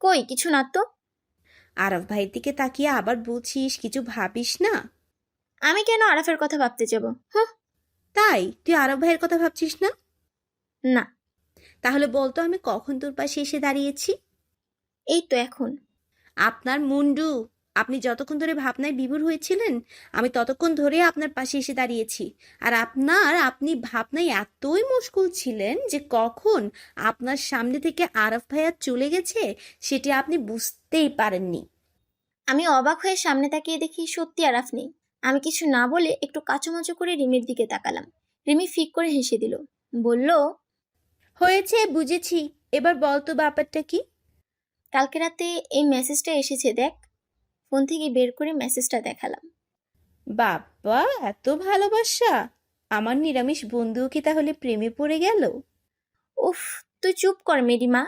কই কিছু না তো। আরব ভাইয়ের দিকে তাকিয়ে আবার বলছিস কিছু ভাবিস না? আমি কেন আরাফের কথা ভাবতে যাব? হুঁ। তাই তুই আরব ভাইয়ের কথা ভাবছিস না? না। তাহলে বলতো আমি কখন তোর পাশে এসে দাঁড়িয়েছি? এই তো এখন। আপনার মুন্ডু, আপনি যতক্ষণ ধরে ভাবনায় বিভোর হয়েছিলেন আমি ততক্ষণ ধরে আপনার পাশে এসে দাঁড়িয়েছি। আর আপনি ভাবনায় এতই মশগুল ছিলেন যে কখন আপনার সামনে থেকে আরব ভাইয়া চলে গেছে সেটি আপনি বুঝতেই পারেননি। আমি অবাক হয়ে সামনে তাকিয়ে দেখি সত্যি আরাফ নেই। আমি কিছু না বলে একটু কাচুমাচু করে রিমির দিকে তাকালাম। রিমি ফিক করে হেসে দিল, বলল, হয়েছে, বুঝেছি। এবার বলতো ব্যাপারটা কি? কালকে রাতে এই মেসেজটা এসেছে দেখ। ফোন থেকে বের করে মেসেজটা দেখালাম। বাবা, এত ভালোবাসা! আমার নিরামিষ বন্ধুও কি তাহলে প্রেমে পড়ে গেল? উফ, তুই চুপ কর মেরিমা।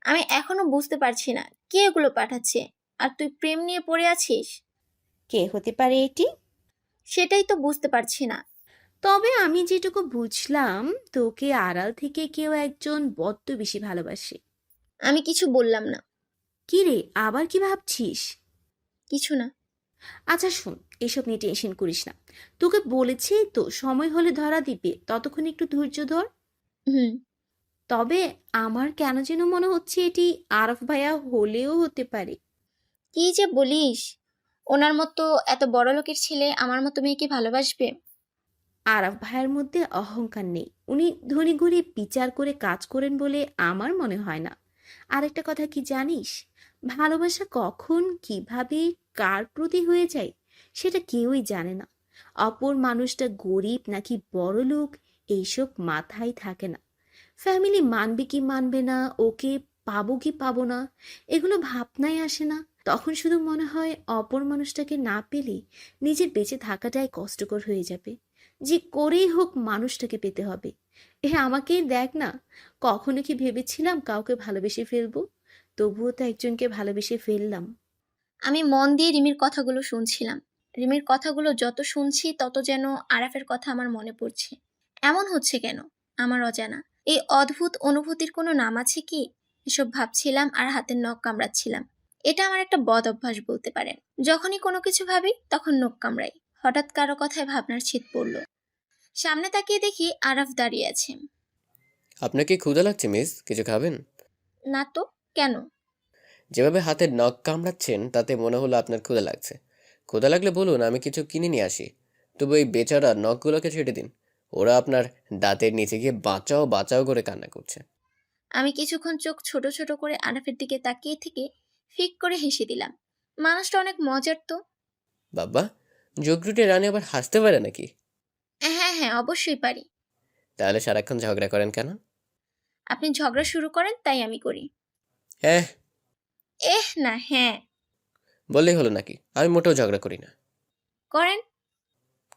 আমি এখনো বুঝতে পারছি না কে এগুলো পাঠাচ্ছে, আর তুই প্রেম নিয়ে পড়ে আছিস। কে হতে পারে এটি? সেটাই তো বুঝতে পারছি না। তবে আমি যেটুকু বুঝলাম, তোকে আড়াল থেকে কেউ একজন বড্ড বেশি ভালোবাসে। আমি কিছু বললাম না। কি রে, আবার কি ভাবছিস? কিছু না। আচ্ছা শোন, এসব নিয়ে টেনশন করিস না। তোকে বলেছি তো সময় হলে ধরা দিবে, ততক্ষণ একটু ধৈর্য ধর। হুম। তবে আমার কেন যেন মনে হচ্ছে এটি আরফ ভাইয়া হলেও হতে পারে। কি যে বলিস, ওনার মতো এত বড় লোকের ছেলে আমার মতো মেয়েকে ভালোবাসবে? আরাফ ভাইয়ের মধ্যে অহংকার নেই, উনি ধনী গরিব বিচার করে কাজ করেন বলে আমার মনে হয় না। আরেকটা কথা কি জানিস, ভালোবাসা কখন কিভাবে কার প্রতি হয়ে যায় সেটা কেউই জানে না। অপর মানুষটা গরিব নাকি বড় লোক এইসব মাথায় থাকে না। ফ্যামিলি মানবে কি মানবে না, ওকে পাবো কি পাবো না, এগুলো ভাবনায় আসে না। তখন শুধু মনে হয় অপর মানুষটাকে না পেলে নিজের বেঁচে থাকাটাই কষ্টকর হয়ে যাবে। যে করেই হোক মানুষটাকে পেতে হবে। আমাকেই দেখ না, কখনো কি ভেবেছিলাম কাউকে ভালোবেসে ফেলবো? তবুও তো একজনকে ভালোবেসে ফেললাম। আমি মন দিয়ে রিমির কথাগুলো শুনছিলাম। রিমির কথাগুলো যত শুনছি তত যেন আরাফের কথা আমার মনে পড়ছে। এমন হচ্ছে কেন? আমার অজানা এই অদ্ভুত অনুভূতির কোনো নাম আছে কি? এসব ভাবছিলাম আর হাতের নখ কামড়াচ্ছিলাম। এটা আমার একটা বদ অভ্যাস বলতে পারেন। যখনই কোনো কিছু ভাবি তখন নখ কামড়াই। হঠাৎ কারো কথায় ভাবনার ছিট পড়ল। সামনে তাকিয়ে দেখি আরাফ দাঁড়িয়ে আছে। আপনার কি ক্ষুধা লাগছে মিস? কিছু খাবেন? না তো, কেন? যেভাবে হাতের নখ কামড়াচ্ছেন তাতে মনে হলো আপনার ক্ষুধা লাগছে। ক্ষুধা লাগলে বলুন, আমি কিছু কিনে নিয়ে আসি। তবু এই বেচারা নখগুলোকে ছেড়ে দিন। ওরা আপনার দাঁতের নিচে গিয়ে বাঁচাও বাঁচাও করে কান্না করছে। আমি কিছুক্ষণ চোখ ছোট ছোট করে আরাফের দিকে তাকিয়ে থেকে ফিক করে হেসে দিলাম। মানুষটা অনেক মজার তো। বাবা, যোগরুটে রানী আবার হাসতে পারে নাকি? হ্যাঁ হ্যাঁ, অবশ্যই পারি। তাহলে সারাক্ষণ ঝগড়া করেন কেন? আপনি ঝগড়া শুরু করেন তাই আমি করি। হ্যাঁ না, হ্যাঁ। বললেই হলো নাকি? আমি মোটেও ঝগড়া করি না। করেন।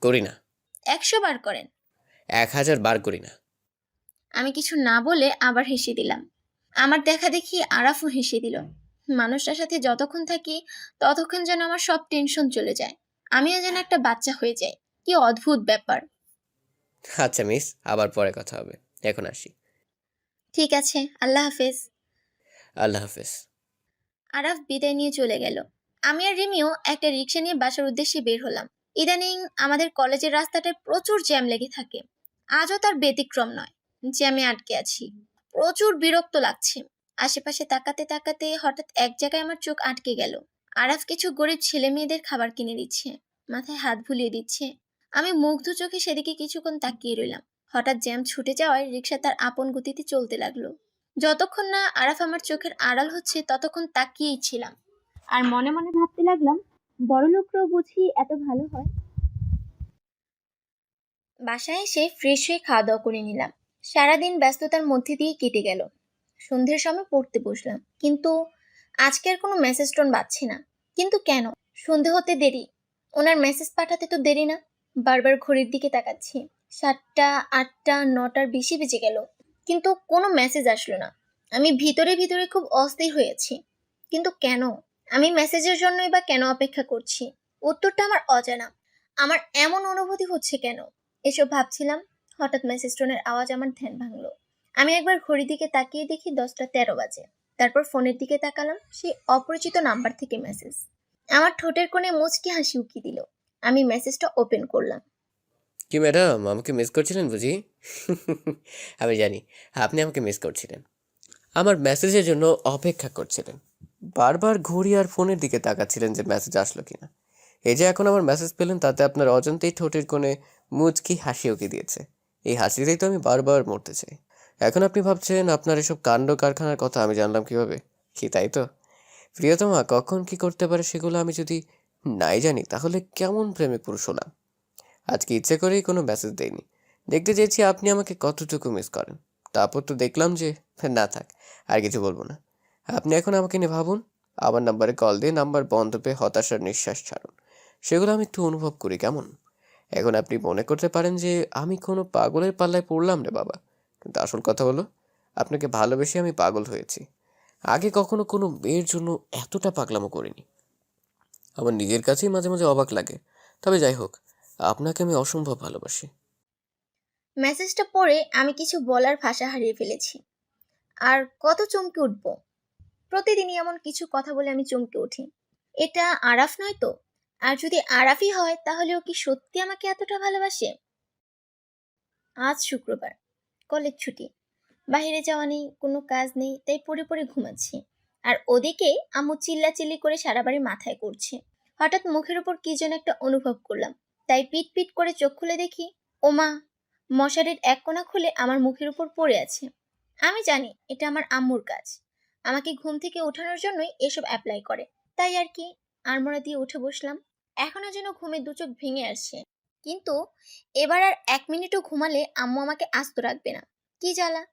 করি না। 100 বার করেন। 1000 বার করি না। আমি কিছু না বলে আবার হেসে দিলাম। আমার দেখা দেখি আরাফও হেসে দিল। মানুষটার সাথে যতক্ষণ থাকি ততক্ষণ যেন আমার সব টেনশন চলে যায়। আমিও যেন একটা বাচ্চা হয়ে যাই। কি অদ্ভুত ব্যাপার। আচ্ছা মিস, আবার পরে কথা হবে। এখন আসি। ঠিক আছে, আল্লাহ হাফেজ। আল্লাহ হাফেজ। আরাফ বিদায় নিয়ে চলে গেল। আমি আর রিমিও একটা রিক্সা নিয়ে বাসার উদ্দেশ্যে বের হলাম। ইদানিং আমাদের কলেজের রাস্তাটায় প্রচুর জ্যাম লেগে থাকে। আজও তার ব্যতিক্রম নয়। জ্যামে আটকে আছি। প্রচুর বিরক্ত লাগছে। আশেপাশে তাকাতে তাকাতে হঠাৎ এক জায়গায় আমার চোখ আটকে গেল। আরাফ কিছু গরিব ছেলে মেয়েদের খাবার কিনে দিচ্ছে, মাথায় হাত বুলিয়ে দিচ্ছে। আমি মুগ্ধ চোখে সেদিকে কিছুক্ষণ তাকিয়ে রইলাম। হঠাৎ জ্যাম ছুটে যাওয়ায় রিক্সা তার আপন গতিতে চলতে লাগলো। যতক্ষণ না আরাফ আমার চোখের আড়াল হচ্ছে ততক্ষণ তাকিয়েই ছিলাম। আর মনে মনে ভাবতে লাগলাম, বড় লোকরাও বুঝি এত ভালো হয়। বাসায় এসে ফ্রেশ হয়ে খাওয়া দাওয়া করে নিলাম। সারাদিন ব্যস্ততার মধ্যে দিয়ে কেটে গেল। সন্ধ্যের সময় পড়তে বসলাম, কিন্তু আজকে আর কোনো মেসেজ টোন পাচ্ছি না। কিন্তু কেন? সন্ধে হতে দেরি, ওনার মেসেজ পাঠাতে তো দেরি না। বারবার ঘড়ির দিকে তাকাচ্ছি। 7টা, 8টা, 9টার বেশি বেজে গেল, কিন্তু কোনো মেসেজ আসলো না। আমি ভিতরে ভিতরে খুব অস্থির হয়েছি। কিন্তু কেন? আমি মেসেজের জন্যই বা কেন অপেক্ষা করছি? উত্তরটা আমার অজানা। আমার এমন অনুভূতি হচ্ছে কেন? এসব ভাবছিলাম, হঠাৎ মেসেজ টোনের আওয়াজ আমার ধ্যান ভাঙলো। আমি একবার ঘড়ির দিকে তাকিয়ে দেখি 10টা 13 বাজে। তারপর ফোনের দিকে তাকালাম, সেই অপরিচিত নাম্বার থেকে মেসেজ। আমার ঠোঁটের কোণে মুচকি হাসি উকি দিল। আমি মেসেজটা ওপেন করলাম। কি ম্যাডাম, আমাকে মিস করছিলেন বুঝি? আমি জানি আপনি আমাকে মিস করছিলেন, আমার মেসেজের জন্য অপেক্ষা করছিলেন, বারবার ঘড়ি আর ফোনের দিকে তাকাচ্ছিলেন যে মেসেজ আসলো কিনা। এই যে এখন আমার মেসেজ পেলেন, তাতে আপনার অজান্তেই ঠোঁটের কোণে মুচকি হাসি উকি দিয়েছে। এই হাসিতেই তো আমি বারবার মরতে চাই। এখন আপনি ভাবছেন আপনার এসব কাণ্ড কারখানার কথা আমি জানলাম কিভাবে, কি তাই তো? প্রিয়তমা কখন কি করতে পারে সেগুলো আমি যদি নাই জানি, তাহলে কেমন প্রেমিক পুরুষ হলাম? আজকে ইচ্ছে করেই কোনো মেসেজ দেইনি, দেখতে চেয়েছি আপনি আমাকে কতটুকু মিস করেন। তারপর তো দেখলাম যে না, থাক, আর কিছু বলবো না। আপনি এখন আমাকে নিয়ে ভাবুন, আমার নাম্বারে কল দিয়ে নাম্বার বন্ধ পেয়ে হতাশার নিঃশ্বাস ছাড়ুন। সেগুলো আমি একটু অনুভব করি কেমন। এখন আপনি মনে করতে পারেন যে আমি কোনো পাগলের পাল্লায় পড়লাম রে বাবা, কিন্তু আসল কথা হলো আপনাকে ভালোবেসে আমি পাগল হয়েছি। আগে কখনো কোনো মেয়ের জন্য এতটা পাগলামো করিনি। আমার নিজের কাছেই মাঝে মাঝে অবাক লাগে। তবে যাই হোক, আপনাকে আমি অসম্ভব ভালোবাসি। মেসেজটা পড়ে আমি কিছু বলার ভাষা হারিয়ে ফেলেছি। আর কত চমকে উঠবো। প্রতিদিনই এমন কিছু কথা বলে আমি চমকে উঠি। এটা আরাফ নয় তো? আর যদি আরাফই হয় তাহলে ও কি সত্যি আমাকে এতটা ভালোবাসে? আজ শুক্রবার, কলেজ ছুটি, বাইরে যাওয়া নেই, কোনো কাজ নেই, তাই পড়ে পড়ে ঘুমাচ্ছি। আর ওদিকে আম্মু চিল্লাচিল্লি করে সারা বাড়ি মাথায় করছে। হঠাৎ মুখের উপর কি যেন একটা অনুভব করলাম, তাই পিট পিট করে চোখ খুলে দেখি, ওমা, মশারির এক কোণা খুলে আমার মুখের উপর পড়ে আছে। আমি জানি এটা আমার আম্মুর কাজ, আমাকে ঘুম থেকে ওঠানোর জন্যই এসব অ্যাপ্লাই করে। তাই আর কি, আড়মোড়া দিয়ে উঠে বসলাম। এখনো যেন ঘুমে দু চোখ ভেঙে আসছে, কিন্তু এবার আর 1 মিনিটও ঘুমালে আম্মু আমাকে আস্ত রাখবে না। কি জ্বালা।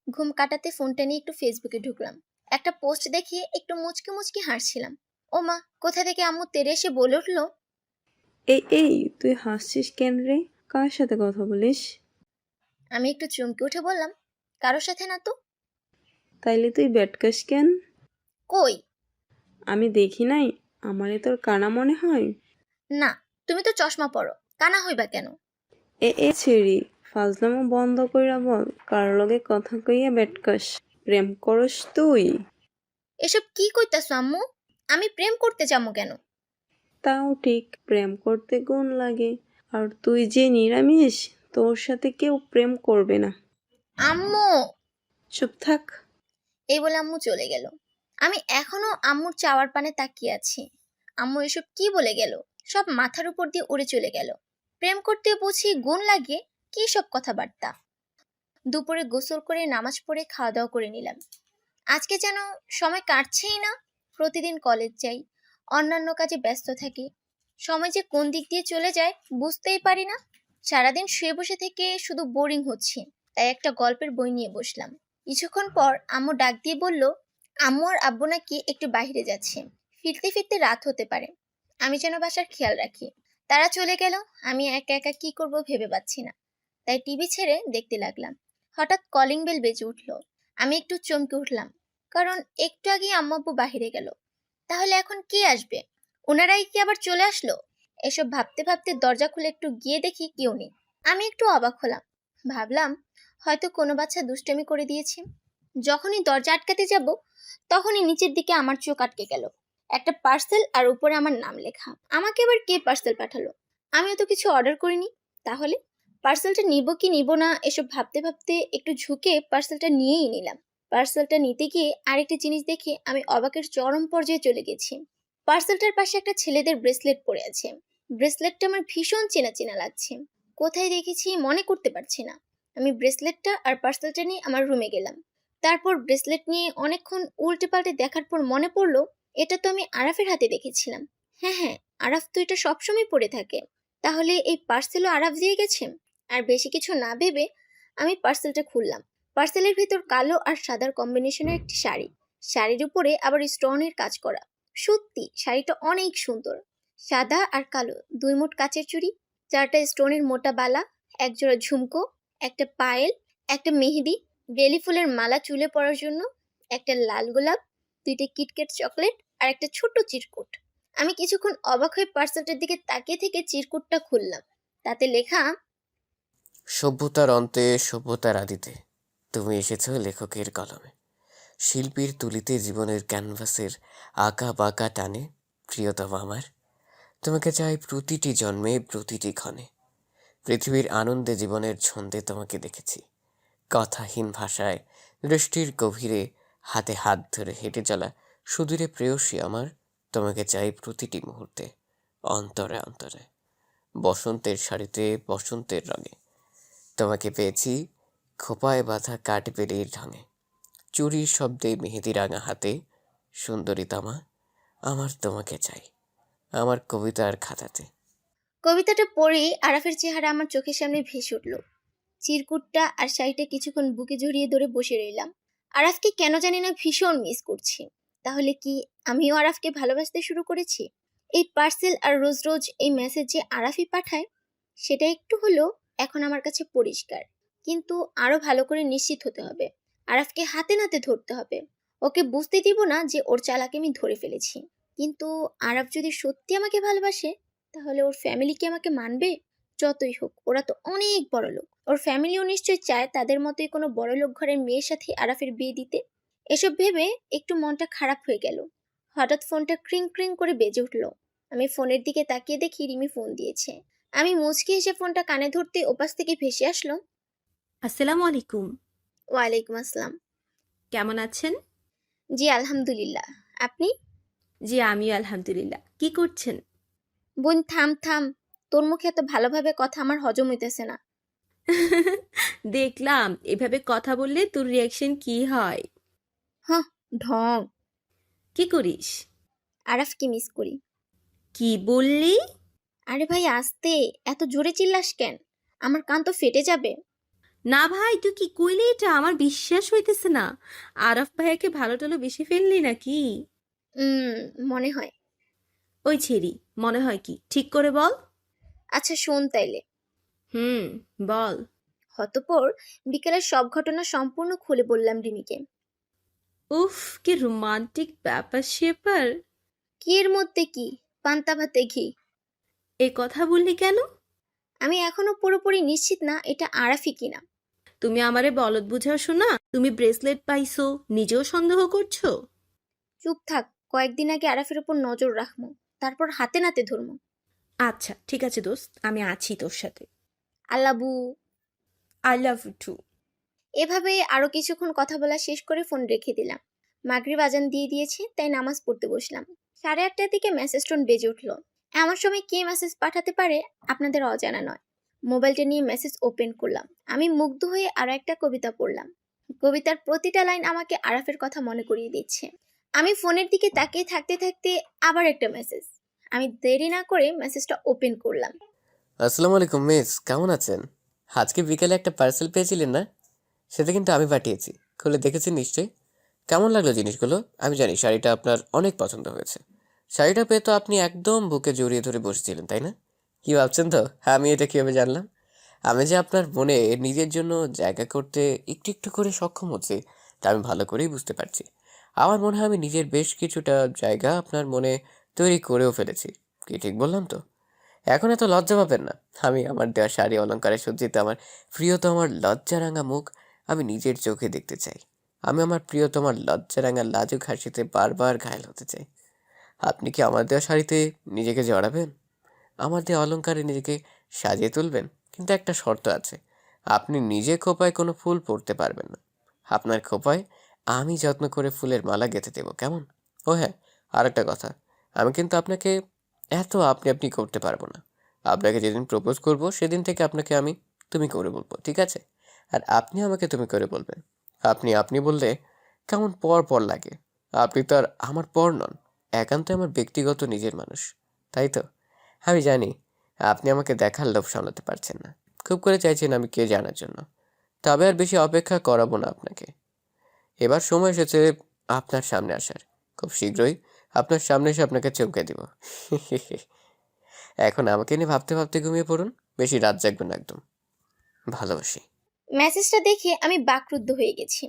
ঘুম কাটাতে ফোনটা নিয়ে একটু ফেসবুকে ঢুকলাম। একটা পোস্ট দেখে একটু মুচকি মুচকি হাসছিলাম। ও মা, কোথা থেকে আম্মু তেড়ে এসে বলে উঠলো, এই তুই হাসছিস কেন রে? কার সাথে কথা বলিস? আমি একটু চমকে উঠে বললাম, কারোর সাথে না তো। তাইলে তুই ব্যাটকাস কেন? কই? আমি দেখি নাই? আমারে তোর কানা মনে হয়? না, তুমি তো চশমা পরো, কানা হইবা কেন? এ ছেড়ি, ফাজলামো বন্ধ কইরা বল, কার লগে কথা কইয়া ব্যাটকাস? প্রেম করস তুই? এসব কি কইতাছো আম্মু? আমি প্রেম করতে যাবো কেন? তাও ঠিক, প্রেম করতে গুণ লাগে। আর তুই যে নিরামিষ, তোর সাথে কেউ প্রেম করবে না। আম্মু! চুপ থাক। এই বলে আম্মু চলে গেল। আমি এখনো আম্মুর চাওয়ার পানে তাকিয়ে আছি। আম্মু এসব কি বলে গেল? সব মাথার উপর দিয়ে উড়ে চলে গেল। প্রেম করতে বুঝি গুণ লাগে? কি সব কথাবার্তা। দুপুরে গোসল করে নামাজ পড়ে খাওয়া দাওয়া করে নিলাম। আজকে যেন সময় কাটছেই না। প্রতিদিন কলেজ যাই, অন্যান্য কাজে ব্যস্ত থাকি, সময় যে কোন দিক দিয়ে চলে যায় বুঝতেই পারি না। সারাদিন শুয়ে বসে থেকে শুধু বোরিং হচ্ছে, তাই একটা গল্পের বই নিয়ে বসলাম। কিছুক্ষণ পর আম্মু ডাক দিয়ে বলল, আম্মু আর আব্বু নাকি একটু বাইরে যাচ্ছে, ফিরতে ফিরতে রাত হতে পারে, আমি যেন বাসার খেয়াল রাখি। তারা চলে গেল, আমি একা একা কি করব ভেবে পাচ্ছি না, তাই টিভি ছেড়ে দেখতে লাগলাম। হঠাৎ কলিং বেল বেজে উঠলো। আমি একটু চমকে উঠলাম, কারণ একটু আগে আম্মু আব্বু বাহিরে গেল। তাহলে এখন কে আসবে? ওনারাই কি আবার চলে আসলো? এসব ভাবতে ভাবতে দরজা খুলে একটু গিয়ে দেখি কেউ নেই। আমি একটু অবাক হলাম, ভাবলাম হয়তো কোনো বাচ্চা দুষ্টামি করে দিয়েছে। যখনই দরজা আটকাতে যাব, তখনই নিচের দিকে আমার চোখ আটকে গেল। একটা পার্সেল আর উপরে আমার নাম লেখা। আমাকে আবার কে পার্সেল পাঠালো? আমিও তো কিছু অর্ডার করিনি। তাহলে পার্সেলটা নিব কি নিব না এসব ভাবতে ভাবতে একটু ঝুঁকে পার্সেলটা নিয়েই নিলাম। পার্সেলটা নিতে গিয়ে আরেকটি জিনিস দেখে আমি অবাকের চরম পর্যায়ে চলে গেছি। পার্সেলটার পাশে একটা ছেলেদের ব্রেসলেট পড়ে আছে। ব্রেসলেটটা আমার ভীষণ চেনা চেনা লাগছে। কোথায় দেখেছি মনে করতে পারছি না। আমি ব্রেসলেটটা আর পার্সেলটা নিয়ে আমার রুমে গেলাম। তারপর ব্রেসলেট নিয়ে অনেকক্ষণ উল্টে পাল্টে দেখার পর মনে পড়লো, এটা তো আমি আরাফের হাতে দেখেছিলাম। হ্যাঁ হ্যাঁ, আরাফ তো এটা সবসময় পরে থাকে। তাহলে এই পার্সেলও আরাফ দিয়ে গেছে। আর বেশি কিছু না ভেবে আমি পার্সেলটা খুললাম। পার্সেলের ভিতর কালো আর সাদার কম্বিনেশনের একটি শাড়ি। শাড়ির উপরে আবার স্টোনের কাজ করা। সত্যি শাড়িটা অনেক সুন্দর। সাদা আর কালো, 2 মুঠ কাচের চুড়ি, 4টা স্টোনের মোটা বালা, একজোড়া ঝুমকো, একটা পায়েল, একটা মেহেদি, বেলি ফুলের মালা চুলে পরার জন্য, একটা লাল গোলাপ, 2টে কিটক্যাট চকলেট আর একটা ছোট চিরকুট। আমি কিছুক্ষণ অবাক হয়ে পার্সেলটার দিকে তাকিয়ে থেকে চিরকুটটা খুললাম। তাতে লেখা, সভ্যতার অন্তে সভ্যতার আদিতে তুমি এসেছো লেখকের কলমে, শিল্পীর তুলিতে জীবনের ক্যানভাসের আঁকা বাঁকা টানে। প্রিয়তম আমার, তোমাকে চাই প্রতিটি জন্মে, প্রতিটি ক্ষণে। পৃথিবীর আনন্দে, জীবনের ছন্দে তোমাকে দেখেছি, কথাহীন ভাষায়, দৃষ্টির গভীরে, হাতে হাত ধরে হেঁটে চলা সুদূরে প্রেয়সী আমার। তোমাকে চাই প্রতিটি মুহূর্তে, অন্তরে অন্তরে। বসন্তের শাড়িতে, বসন্তের রঙে তোমাকে পেয়েছি, খোপায় বাঁধা কাঠবেড়ির ঢঙে, চুরির শব্দে, মেহেদি রাঙা হাতে। সুন্দরী তমা, আমার তোমাকে চাই, আমার কবিতার খাতাতে। কবিতাটা পড়েই আরাফের চেহারা আমার চোখের সামনে ভেসে উঠল। চিরকুটটা আর শাড়িটা কিছুক্ষণ বুকে জড়িয়ে ধরে বসে রইলাম। আরাফকে কেন জানি না ভীষণ মিস করছি। তাহলে কি আমিও আরাফকে ভালোবাসতে শুরু করেছি? এই পার্সেল আর রোজ রোজ এই মেসেজ যে আরাফই পাঠায়, সেটা একটু হলেও এখন আমার কাছে পরিষ্কার। কিন্তু আরো ভালো করে নিশ্চিত হতে হবে। আরাফকে হাতে নাতে ধরতে হবে। ওকে বুঝতে দিব না যে ওর চালাকে আমি ধরে ফেলেছি। কিন্তু আরাফ যদি সত্যি আমাকে ভালোবাসে, তাহলে ওর ফ্যামিলি কি আমাকে মানবে? যতই হোক, ওরা তো অনেক বড় লোক। ওর ফ্যামিলিও নিশ্চয়ই চায় তাদের মতোই কোনো বড় লোক ঘরের মেয়ের সাথে আরাফের বিয়ে দিতে। এসব ভেবে একটু মনটা খারাপ হয়ে গেল। হঠাৎ ফোনটা ক্রিং ক্রিং করে বেজে উঠল। আমি ফোনের দিকে তাকিয়ে দেখি রিমি ফোন দিয়েছে। আমি মুচকি হেসে ফোনটা কানে ধরতে ওপাশ থেকে ভেসে আসলো, আসসালামু আলাইকুম। ওয়ালাইকুম আসসালাম। কেমন আছেন? জি আলহামদুলিল্লাহ। আপনি? জি, আমিও আলহামদুলিল্লাহ। কি করছেন? বোন থাম থাম, তোর মুখে এত ভালোভাবে কথা আমার হজম হইতেছে না। দেখলাম এভাবে কথা বললে তোর রিয়াকশন কি হয়। হ্যাঁ, ঢং। কি করিস? আরাফকে মিস করি। কি বললি? আরে ভাই আস্তে, এত জোরে চিল্লাস কেন? আমার কান তো ফেটে যাবে। না ভাই, তুই কি কইলি? এটা আমার বিশ্বাস হইতেছে না। আরাফ ভাইয়াকে ভালো টালো বেশি ফেললি নাকি? উম মনে হয়। ওই ছেড়ি, মনে হয় কি ঠিক করে বল। আচ্ছা শোন তাইলে। হুম, বল। হতপর বিকেলের সব ঘটনা সম্পূর্ণ খুলে বললাম রিমিকে। উফ, কি রোমান্টিক ব্যাপার স্যাপার। কি এর মধ্যে কি? পান্তা ভাতে ঘি। এ কথা বললি কেন? আমি এখনো পুরোপুরি নিশ্চিত না এটা আরাফি কিনা। তুমি আমারে বলদ বুঝাও শোনা। তুমি ব্রেসলেট পাইছো, নিজেও সন্দেহ করছো। চুপ থাক, কয়েকদিন আগে আরাফের উপর নজর রাখবো, তারপর হাতে নাতে ধরবো। আচ্ছা ঠিক আছে দোস্ত, আমি আছি তোর সাথে। আল্লাবু। I love you too. এভাবে আরো কিছুক্ষণ কথা বলা শেষ করে ফোন রেখে দিলাম। মাগরিব আজান দিয়ে দিয়েছে, তাই নামাজ পড়তে বসলাম। 8:30টার দিকে মেসেজ টোন বেজে উঠলো। এমন সময় কে মেসেজ পাঠাতে পারে আপনাদের অজানা নয়। মোবাইলটা নিয়ে মেসেজ ওপেন করলাম। আমি মুগ্ধ হয়ে আরো একটা কবিতা পড়লাম। কবিতার প্রতিটা লাইন আমাকে আরাফের কথা মনে করিয়ে দিচ্ছে। আমি ফোনের দিকে তাকিয়ে থাকতে থাকতে আবার একটা মেসেজ। আমি দেরি না করে মেসেজটা ওপেন করলাম। আসসালামু আলাইকুম মিস, কেমন আছেন? আজকে বিকেলে একটা পার্সেল পেয়েছিলেন না? সেটা কিন্তু আমি পাঠিয়েছি, খুলে দেখেছেন নিশ্চয়ই। কেমন লাগলো জিনিসগুলো? আমি জানি শাড়িটা আপনার অনেক পছন্দ হয়েছে। শাড়িটা পেয়ে তো আপনি একদম বুকে জড়িয়ে ধরে বসেছিলেন, তাই না? কি ভাবছেন তো আমি এটা কীভাবে জানলাম? আমি যে আপনার মনে নিজের জন্য জায়গা করতে একটু একটু করে সক্ষম হচ্ছি, তা আমি ভালো করেই বুঝতে পারছি। আমার মনে হয় আমি নিজের বেশ কিছুটা জায়গা আপনার মনে তৈরি করেও ফেলেছি। কি ঠিক বললাম তো? এখন এত লজ্জা পাবেন না। আমি আমার দেওয়া শাড়ি অলংকারে সজ্জিত আমার প্রিয়তমার লজ্জারাঙা মুখ আমি নিজের চোখে দেখতে চাই। আমি আমার প্রিয়তমার লজ্জারাঙা লাজুক হাসিতে বারবার ঘায়েল হতে চাই। আপনি কি আমার দেওয়া শাড়িতে নিজেকে জড়াবেন? আমার দেওয়া অলংকারে নিজেকে সাজিয়ে তুলবেন? কিন্তু একটা শর্ত আছে, আপনি নিজে খোঁপায় কোনো ফুল পরতে পারবেন না। আপনার খোঁপায় আমি যত্ন করে ফুলের মালা গেঁথে দেবো, কেমন? ও হ্যাঁ, আর একটা কথা, আমি কিন্তু আপনাকে এত আপনি আপনি করতে পারবো না। আপনাকে যেদিন প্রপোজ করব সেদিন থেকে আপনাকে আমি তুমি করে বলবো, ঠিক আছে? আর আপনি আমাকে তুমি করে বলবেন। আপনি আপনি বললে কেমন পর পর লাগে। আপনি তো আর আমার পর নন, একান্ত আমার ব্যক্তিগত নিজের মানুষ, তাই তো? আমি জানি আপনি আমাকে দেখার লোভ সামলাতে পারছেন না, খুব করে চাইছেন আমি কে জানার জন্য। তবে আর বেশি অপেক্ষা করাবো না আপনাকে। এবার সময় এসেছে আপনার সামনে আসার। খুব শীঘ্রই আপনার সামনে এসে আপনাকে চমকে দিব। এখন আমাকে নিয়ে ভাবতে ভাবতে ঘুমিয়ে পড়ুন, বেশি রাত জাগবেন না একদম। ভালোবাসি। মেসেজটা দেখে আমি বাকরুদ্ধ হয়ে গেছি।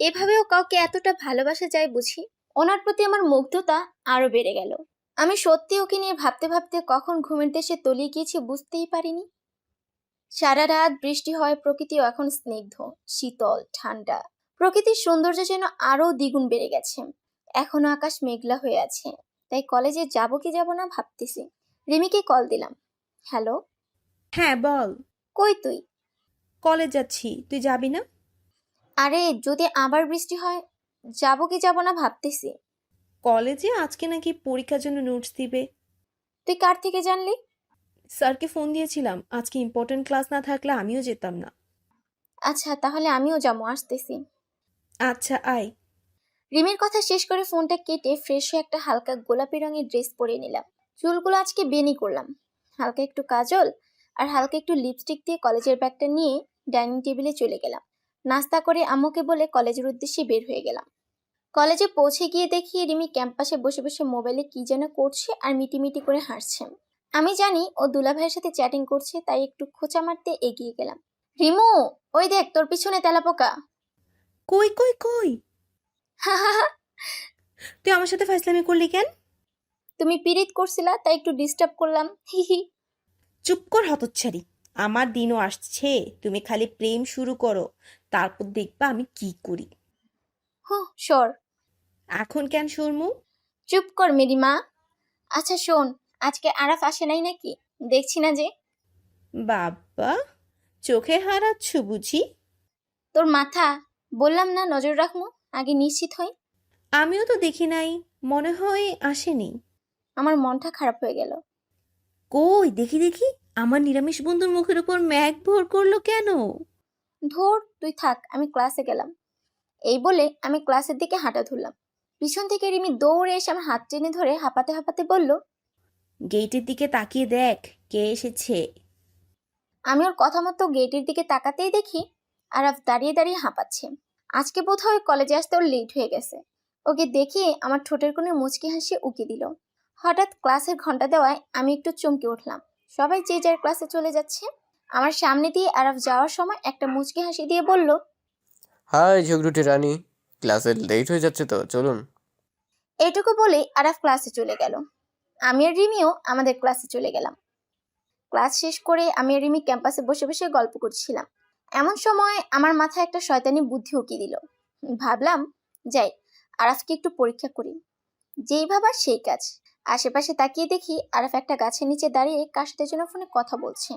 এভাবেও কাউকে এতটা ভালোবাসা যায় বুঝি? ওনার প্রতি আমার মুগ্ধতা আরো বেড়ে গেল। আমি সত্যি ওকে নিয়ে ভাবতে ভাবতে কখন ঘুমের দেশে তলিয়ে গিয়েছি বুঝতেই পারিনি। সারা রাত বৃষ্টি হয়, প্রকৃতিও এখন স্নিগ্ধ, শীতল, ঠান্ডা। প্রকৃতির সৌন্দর্য যেন আরো দ্বিগুণ বেড়ে গেছে। এখনো আকাশ মেঘলা হয়ে আছে, তাই কলেজে যাব কি যাব না ভাবতেছি। রিমিকে কল দিলাম। হ্যালো। হ্যাঁ বল। কই তুই? কলেজ যাচ্ছি, তুই যাবি না? আরে যদি আবার বৃষ্টি হয়, যাব কি যাব না ভাবতেছি। কলেজে আজকে নাকি পরীক্ষার জন্য নোটস দিবে। তুই কার থেকে জানলি? স্যারকে ফোন দিয়েছিলাম, আজকে ইম্পর্টেন্ট ক্লাস না থাকলে আমিও যেতাম না। আচ্ছা তাহলে আমিও যাবো, আসতেছি। আচ্ছা আয়। রিমির কথা শেষ করে ফোনটা কেটে ফ্রেশ হয়ে একটা হালকা গোলাপি রঙের ড্রেস পরে নিলাম। চুলগুলো আজকে বেনি করলাম। হালকা একটু কাজল আর হালকা একটু লিপস্টিক দিয়ে কলেজের ব্যাগটা নিয়ে ডাইনিং টেবিলে চলে গেলাম। নাস্তা করে আম্মুকে বলে কলেজের উদ্দেশ্যে বের হয়ে গেলাম। কলেজে পৌঁছে গিয়ে দেখি রিমি ক্যাম্পাসে বসে বসে মোবাইলে কি যেন করছে আর মিটিমিটি করে হাসছে। আমি জানি ও দুলাভাইয়ের সাথে চ্যাটিং করছে, তাই একটু খোঁচা মারতে এগিয়ে গেলাম। রিমু, ওই দেখ তোর পিছনে তেলাপোকা। কই কই কই? তুই আমার সাথে ফাইজলামি করলি কেন? তুমি পিরিত করছিলা তাই একটু ডিস্টার্ব করলাম, হিহি। চুপ কর হতচ্ছাড়ি। আমার দিনও আসছে, তুমি খালি প্রেম শুরু করো, তারপর দেখবা আমি কি করি। হু সর। এখন কেন শর্মু? চুপ কর মেরি মা। আচ্ছা শোন, আজকে আরাফ আসে নাই নাকি? দেখছি না যে। বাবা, চোখে হারাচ্ছ বুঝি? তোর মাথা, বললাম না নজর রাখবো, আগে নিশ্চিত হই। আমিও তো দেখি নাই, মনে হয় আসেনি। আমার মনটা খারাপ হয়ে গেল। কই দেখি দেখি, আমার নিরামিষ বন্ধুর মুখের উপর ম্যাগ ভর করলো কেন? ধর তুই থাক, আমি ক্লাসে গেলাম। এই বলে আমি ক্লাসের দিকে হাঁটা ধরলাম। পিছন থেকে রিমি দৌড়ে এসে আমার হাত টেনে ধরে হাঁপাতে হাঁপাতে বলল। গেটের দিকে তাকিয়ে দেখ কে এসেছে। আমি ওর কথা মতো গেটের দিকে তাকাতেই দেখি আরাফ দাঁড়িয়ে দাঁড়িয়ে হাঁপাচ্ছে। আজকে বোধহয় কলেজে আসতে ওর লেট হয়ে গেছে। ওকে দেখে আমার ঠোঁটের কোণে মুচকি হাসি উকি দিল। হঠাৎ ক্লাসের ঘন্টা দেওয়ায় আমি একটু চমকে উঠলাম। সবাই যে যার ক্লাসে চলে যাচ্ছে। আমার সামনে দিয়ে আরাফ যাওয়ার সময় একটা মুচকি হাসি দিয়ে বলল, হাই ঝগড়ুটে রানী, ক্লাসে লেট হয়ে যাচ্ছে তো, চলুন। এটুকু বলেই আরাফ ক্লাসে চলে গেল। আমি আর রিমিও আমাদের ক্লাসে চলে গেলাম। ক্লাস শেষ করে আমি আর রিমি ক্যাম্পাসে বসে বসে গল্প করছিলাম। এমন সময় আমার মাথায় একটা শয়তানি বুদ্ধি উকি দিল। ভাবলাম যাই, আরাফকে একটু পরীক্ষা করি। যেই ভাবা সেই কাজ। আশেপাশে তাকিয়ে দেখি আরাফ একটা গাছের নিচে দাঁড়িয়ে কার সাথে যেন ফোনে কথা বলছে।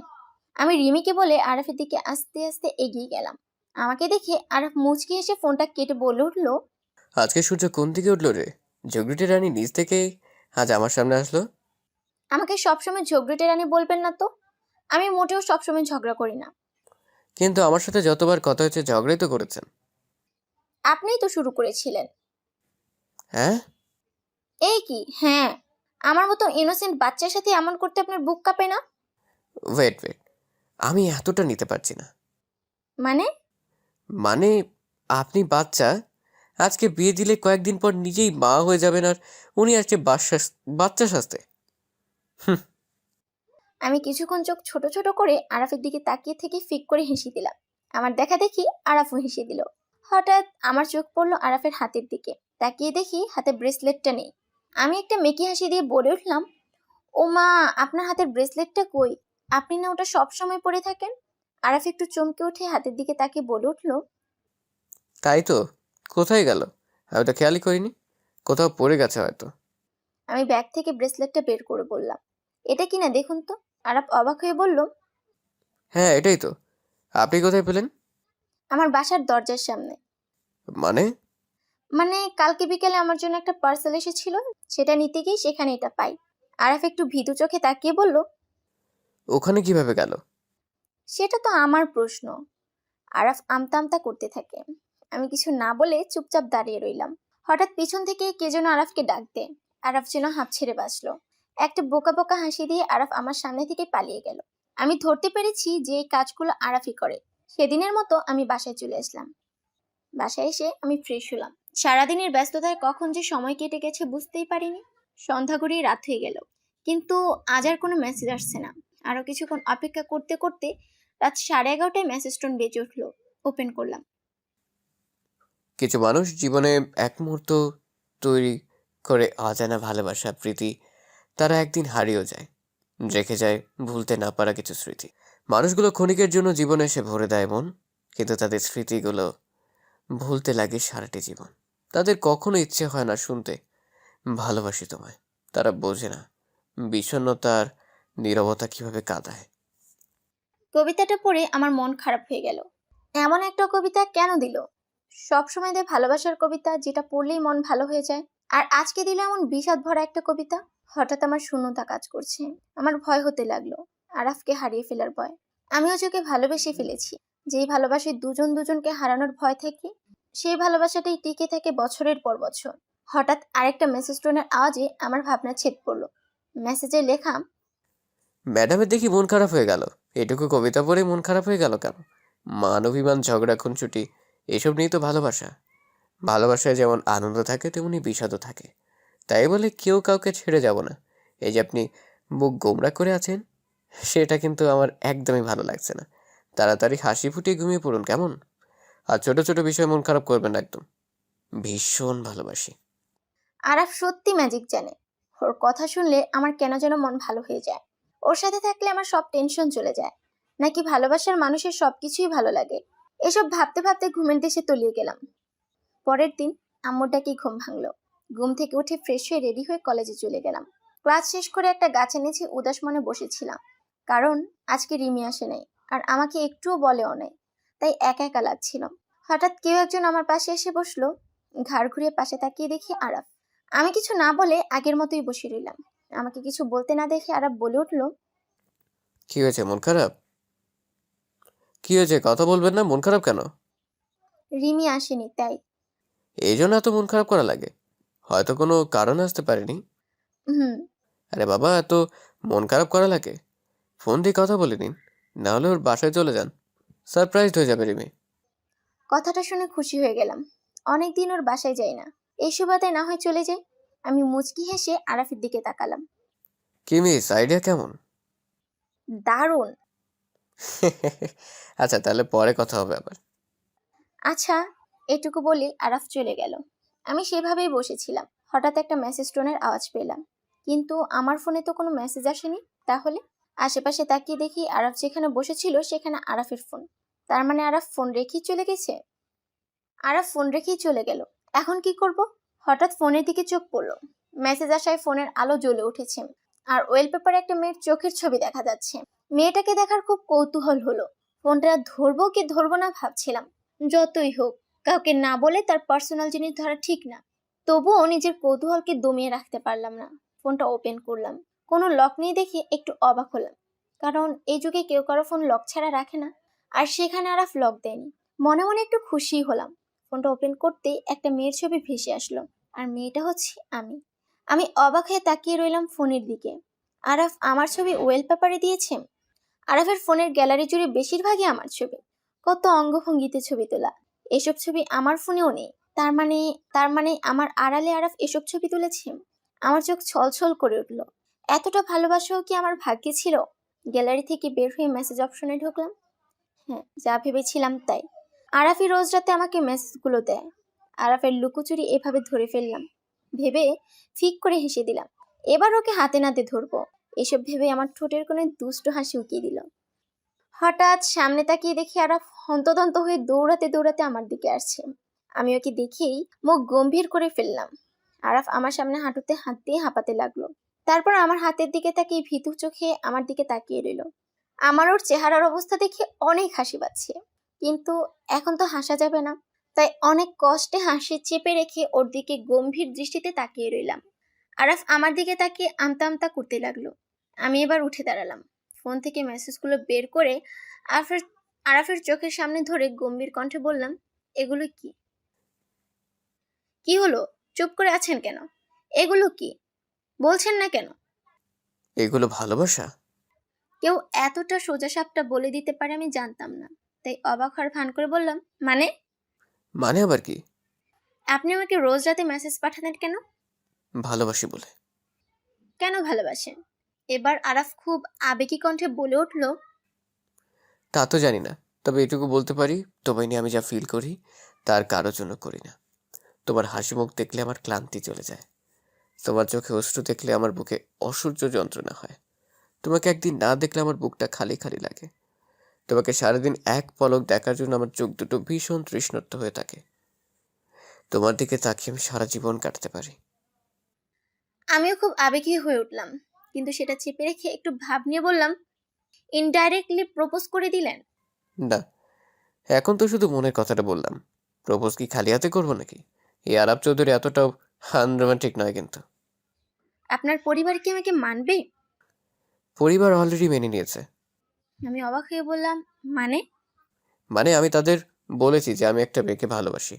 আমি রিমিকে বলে আরাফের দিকে আস্তে আস্তে এগিয়ে গেলাম। আমাকে দেখে আরাফ মুচকি হেসে ফোনটা কেটে বলে উঠলো, আজকে সূর্য কোন দিকে উঠলো রে? ঝগড়ুটে রানী নিজ থেকে আজ আমার সামনে আসলো। আমাকে সবসময় ঝগড়ুটে রানী বলবেন না তো। আমি মোটেও সবসময় ঝগড়া করি না। কিন্তু আমার সাথে যতবার কথা হয়েছে ঝগড়াই তো করেছেন। আপনিই তো শুরু করেছিলেন। হ্যাঁ? এই কি হ্যাঁ? আমার মতো ইনোসেন্ট বাচ্চার সাথে এমন করতে আপনার বুক কাঁপে না? ওয়েট ওয়েট, আমি এতটা নিতে পারছি না। মানে? মানে আপনি বাচ্চা, আজকে বিয়ে দিলে কয়েকদিন পর নিজেই মা হয়ে যাবেন আর উনি আজকে বাচ্চা সাজতে। হুম। আমি কিছুক্ষণ চোখ ছোট ছোট করে আরাফের দিকে তাকিয়ে থেকে ফিক করে হেসে দিলাম। আমার দেখা দেখি আরাফও হেসে দিল। হঠাৎ আমার চোখ পড়লো আরাফের হাতের দিকে। তাকিয়ে দেখি হাতে ব্রেসলেটটা নেই। আমি একটা মেকি হাসি দিয়ে বলে উঠলাম, ও মা, আপনার হাতের ব্রেসলেটটা কই? আপনি না ওটা সব সময় পরে থাকেন? আরাফ একটু চমকে উঠে হাতের দিকে তাকিয়ে বলে উঠলো, তাই তো, কোথায় গেল? আমি তো খেয়ালই করিনি, কোথাও পড়ে গেছে হয়তো। আমি ব্যাগ থেকে ব্রেসলেটটা বের করে বললাম, এটা কিনা দেখুন তো। আরাফ অবাক হয়ে বলল, হ্যাঁ এটাই তো। আপনি কোথায় পেলেন? আমার বাসার দরজার সামনে। মানে? মানে কালকে বিকেলে আমার জন্য একটা পার্সেল এসেছিল, সেটা নিতে গিয়ে সেখানে এটা পাই। আরাফ একটু ভীতু চোখে তাকিয়ে বলল, ওখানে কিভাবে গেল? সেটা তো আমার প্রশ্ন। আরাফ আমতা আমতা করতে থাকে। আমি কিছু না বলে চুপচাপ দাঁড়িয়ে রইলাম। হঠাৎ পিছন থেকে কে যেন আরাফকে ডাক দেয়। আরাফ যেন হাঁপ ছেড়ে বাঁচলো। একটা বোকা বোকা হাসি দিয়ে আরাফ আমার সামনে থেকে পালিয়ে গেল। আমি ধরতে পেরেছি যে এই কাজগুলো আরাফই করে। সেদিনের মতো আমি বাসায় চলে আসলাম। বাসায় এসে আমি ফ্রেশ হলাম। সারাদিনের ব্যস্ততায় কখন যে সময় কেটে গেছে বুঝতেই পারিনি। সন্ধ্যা গড়িয়ে রাত হয়ে গেল, কিন্তু আজ আর কোনো মেসেজ আসছে না। আরো কিছুক্ষণ অপেক্ষা করতে করতে রাত 11:30টায় মেসেজ টোন বেজে উঠলো। ওপেন করলাম। কিছু মানুষ জীবনে এক মুহূর্ত তৈরি করে অজানা ভালোবাসা, প্রীতি, তারা একদিন হারিয়েও যায়, রেখে যায় ভুলতে না পারা কিছু স্মৃতি। মানুষগুলো ক্ষণিকের জন্য জীবনে এসে ভরে দেয় মন, কিন্তু তাদের স্মৃতিগুলো ভুলতে লাগে সারাটি জীবন। তাদের কখনো ইচ্ছে হয় না শুনতে ভালোবাসি তোমায়। তারা বোঝে না বিষণ্ণতার নীরবতা কিভাবে কাঁদায়। কবিতাটা পড়ে আমার মন খারাপ হয়ে গেল। এমন একটা কবিতা কেন দিল? সব সময় দেয় ভালোবাসার কবিতা, যেটা পড়লেই মন ভালো হয়ে যায়। আর আজকে দিল এমন বিষাদ ভরা একটা কবিতা। হঠাৎ আমার শূন্যতা কাজ করছে। আমার ভয় হতে লাগলো, আরাফকে হারিয়ে ফেলার ভয়। আমিও ওকে ভালোবেসে ফেলেছি। যেই ভালোবাসি দুজন দুজনকে হারানোর ভয় থেকে, সেই ভালোবাসাটাই টিকে থাকে বছরের পর বছর। হঠাৎ আরেকটা মেসেজ টোনের আওয়াজে আমার ভাবনা ছেদ পড়লো। মেসেজে লেখা, ম্যাডামের দেখি মন খারাপ হয়ে গেল। এটুকু কবিতা পড়ে মন খারাপ হয়ে গেল কেন? মান অভিমান, ঝগড়া, খুনসুটি, এসব নিয়েই তো ভালোবাসা। ভালোবাসায় যেমন আনন্দ থাকে তেমনি বিষাদও থাকে। তাই বলে কেউ কাউকে ছেড়ে যাব না, এই যে আপনি মুখ গোমরা করে আছেন, সেটা কিন্তু আমার একদমই ভালো লাগছে না। তাড়াতাড়ি হাসি ফুটিয়ে ঘুমিয়ে পড়ুন কেমন? আর ছোট ছোট বিষয়ে মন খারাপ করবেন না একদম। ভীষণ ভালোবাসি। আরাফ সত্যি ম্যাজিক জানে। ওর কথা শুনলে আমার কেন যেন মন ভালো হয়ে যায়। ওর সাথে থাকলে আমার সব টেনশন চলে যায়। নাকি ভালোবাসার মানুষের সবকিছুই ভালো লাগে। এসব ভাবতে ভাবতে ঘুমের দেশে তলিয়ে গেলাম। পরের দিন আম্মুর ডাকে ঘুম ভাঙলো। ঘুম থেকে উঠে ফ্রেশ হয়ে রেডি হয়ে কলেজে চলে গেলাম। ক্লাস শেষ করে একটা গাছের নিচে উদাস মনে বসেছিলাম, কারণ আজকে রিমি আসে নাই, আর আমাকে একটুও বলেও নাই। তাই একা একা লাগছিল। হঠাৎ কেউ একজন আমার পাশে এসে বসলো। ঘাড় ঘুরিয়ে পাশে তাকিয়ে দেখি আরাফ। আমি কিছু না বলে আগের মতোই বসে রইলাম। আমাকে কিছু বলতে না দেখে আরাফ বলে উঠলো, কি হয়েছে, মন খারাপ? কি হয়েছে, কথা বলবেন না? মন খারাপ কেন? রিমি আসেনি তাই। এই জন্য এত মন খারাপ করা লাগে? হয়তো কোনো কারণ আসতে পারেনি। হুম। আরে বাবা, এত মন খারাপ করা লাগে? ফোন দিয়ে কথা বলে নিন, না হলে ওর বাসায় চলে যান। সারপ্রাইজড হয়ে যাবে রিমি। কথাটা শুনে খুশি হয়ে গেলাম। অনেকদিন ওর বাসায় যাই না, এই সুবাদে না হয় চলে যাই। আমি মুচকি হেসে আরাফের দিকে তাকালাম। কি মিস, আইডিয়া কেমন? দারুণ। আচ্ছা, তাহলে পরে কথা হবে আবার। আচ্ছা, এটুকু বলি আরাফ চলে গেল। আমি সেভাবেই বসেছিলাম। হঠাৎ একটা মেসেজ টোনের আওয়াজ পেলাম, কিন্তু আমার ফোনে তো কোনো মেসেজ আসেনি। তাহলে আশেপাশে তাকিয়ে দেখি আরাফ যেখানে বসেছিল সেখানে আরাফের ফোন। তার মানে আরাফ ফোন রেখেই চলে গেছে। আরাফ ফোন রেখেই চলে গেল। এখন কি করব? হঠাৎ ফোনের দিকে চোখ পড়লো। মেসেজ আসায় ফোনের আলো জ্বলে উঠেছে, আর ওয়েলপেপারে একটা মেয়ের চোখের ছবি দেখা যাচ্ছে। মেয়েটাকে দেখার খুব কৌতূহল হলো। ফোনটা ধরবো কি ধরবো না ভাবছিলাম। যতই হোক, কাউকে না বলে তার পার্সোনাল জিনিস ধরা ঠিক না। তবুও নিজের কৌতূহলকে দমিয়ে রাখতে পারলাম না। ফোনটা ওপেন করলাম। কোনো লক নেই দেখে একটু অবাক হলাম, কারণ এই যুগে কেউ কারো ফোন লক ছাড়া রাখে না। আর সেখানে আরাফ লক দেয়নি। মনে মনে একটু খুশি হলাম। ফোনটা ওপেন করতেই একটা মেয়ের ছবি ভেসে আসলো, আর মেয়েটা হচ্ছে আমি। আমি অবাক হয়ে তাকিয়ে রইলাম ফোনের দিকে। আরাফ আমার ছবি ওয়েলপেপারে দিয়েছে। আরাফের ফোনের গ্যালারি জুড়ে বেশিরভাগই আমার ছবি। কত অঙ্গভঙ্গিতে ছবি তোলা। এসব ছবি আমার ফোনেও নেই। তার মানে আমার আড়ালে আরাফ এসব ছবি তুলেছে। আমার চোখ ছলছল করে উঠল। এতটা ভালোবাসাও কি আমার ভাগ্যে ছিল? গ্যালারি থেকে বের হয়ে মেসেজ অপশনে ঢুকলাম। হ্যাঁ, যা ভেবেছিলাম তাই। আরাফি রোজ রাতে আমাকে মেসেজগুলো দেয়। আরাফের লুকোচুরি এভাবে ধরে ফেললাম ভেবে ফিক করে হেসে দিলাম। এবার ওকে হাতে নাতে ধরবো, এসব ভেবে আমার ঠোঁটের কোণে দুষ্ট হাসি উকিয়ে দিল। হঠাৎ সামনে তাকিয়ে দেখি আরাফ হন্তদন্ত হয়ে দৌড়াতে দৌড়াতে আমার দিকে আসছে। আমি ওকে দেখেই মুখ গম্ভীর করে ফেললাম। আরাফ আমার সামনে হাঁটুতে হাত দিয়ে হাঁপাতে লাগলো। তারপর আমার হাতের দিকে তাকিয়ে ভীতু চোখে আমার দিকে তাকিয়ে রইল। আমার ওর চেহারার অবস্থা দেখে অনেক হাসি পাচ্ছে, কিন্তু এখন তো হাসা যাবে না। তাই অনেক কষ্টে হাসি চেপে রেখে ওর দিকে গম্ভীর দৃষ্টিতে তাকিয়ে রইলাম। আরাফ আমার দিকে তাকিয়ে আমতা আমতা করতে লাগলো। আমি এবার উঠে দাঁড়ালাম। ফোন থেকে মেসেজগুলো বের করে আরাফের আরাফের চোখের সামনে ধরে গম্ভীর কণ্ঠে বললাম, এগুলো কি? কি হলো? চুপ করে আছেন কেন? এগুলো কি? বলছেন না কেন? এগুলো ভালোবাসা? কেউ এতটা সোজাসাপটা বলে দিতে পারে আমি জানতাম না। তাই অবাক হওয়ার ভান করে বললাম, মানে? মানে আবার কি? আপনি আমাকে রোজ রাতে মেসেজ পাঠাতেন কেন? ভালোবাসি বলে। কেন ভালোবাসেন? এবার আরাফ খুব আবেগী কণ্ঠে বলে উঠল, তা তো জানি না, তবে এটুকু বলতে পারি, তোমায় নিয়ে আমি যা ফিল করি তার কারোর জন্য করি না। তোমার হাসি মুখ দেখলে আমার ক্লান্তি চলে যায়। তোমার চোখে অশ্রু দেখলে আমার বুকে অসহ্য যন্ত্রণা হয়। তোমাকে একদিন না দেখলে আমার বুকটা খালি খালি লাগে। তোমাকে সারাদিন এক পলক দেখার জন্য আমার চোখ দুটো ভীষণ তৃষ্ণার্ত হয়ে থাকে। তোমার দিকে তাকিয়ে আমি সারা জীবন কাটাতে পারি। আমিও খুব আবেগী হয়ে উঠলাম, কিন্তু সেটা চেপে রেখে একটু ভাব নিয়ে বললাম, ইনডাইরেক্টলি প্রপোজ করে দিলেন? না, এখন তো শুধু মনের কথাটা বললাম। প্রপোজ কি খালি হাতে করবো নাকি? এই আরাব চৌধুরী এতটাও আনরোমান্টিক নয় কিন্তু। আপনার পরিবার কি আমাকে মানবে? পরিবার অলরেডি মেনে নিয়েছে। আমি অবাক হয়ে বললাম, মানে? মানে আমি তাদের বলেছি যে আমি একটা মেয়েকে ভালোবাসি।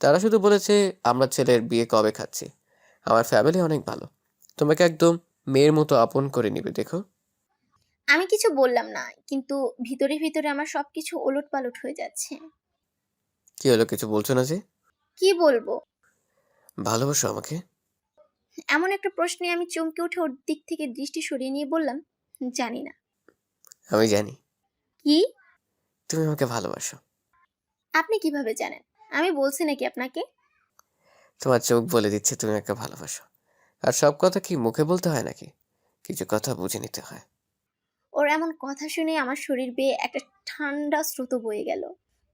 তারা শুধু বলেছে আমরা ছেলের বিয়ে কবে খাচ্ছি। আমার ফ্যামিলি অনেক ভালো, তোমাকে একদম মেয়ের মতো আপন করে নিবে দেখো। আমি কিছু বললাম না, কিন্তু ভিতরে ভিতরে আমার সবকিছু ওলটপালট হয়ে যাচ্ছে। কি হলো, কিছু বলছো না যে? কি বলবো? ভালোবাসো আমাকে? এমন একটা প্রশ্নে আমি চমকে উঠে ওর দিক থেকে দৃষ্টি সরিয়ে নিয়ে বললাম, জানি না। আমি জানি কি? তুমি আমাকে ভালোবাসো। আপনি কিভাবে জানেন? আমি বলছি নাকি আপনাকে? তোমার চোখ বলে দিচ্ছে তুমি আমাকে ভালোবাসো। আর সব কথা কি মুখে বলতে হয় নাকি? কিছু কথা বুঝে নিতে হয়। ওর এমন কথা শুনে আমার শরীর বেয়ে একটা ঠান্ডা স্রোত বয়ে গেল।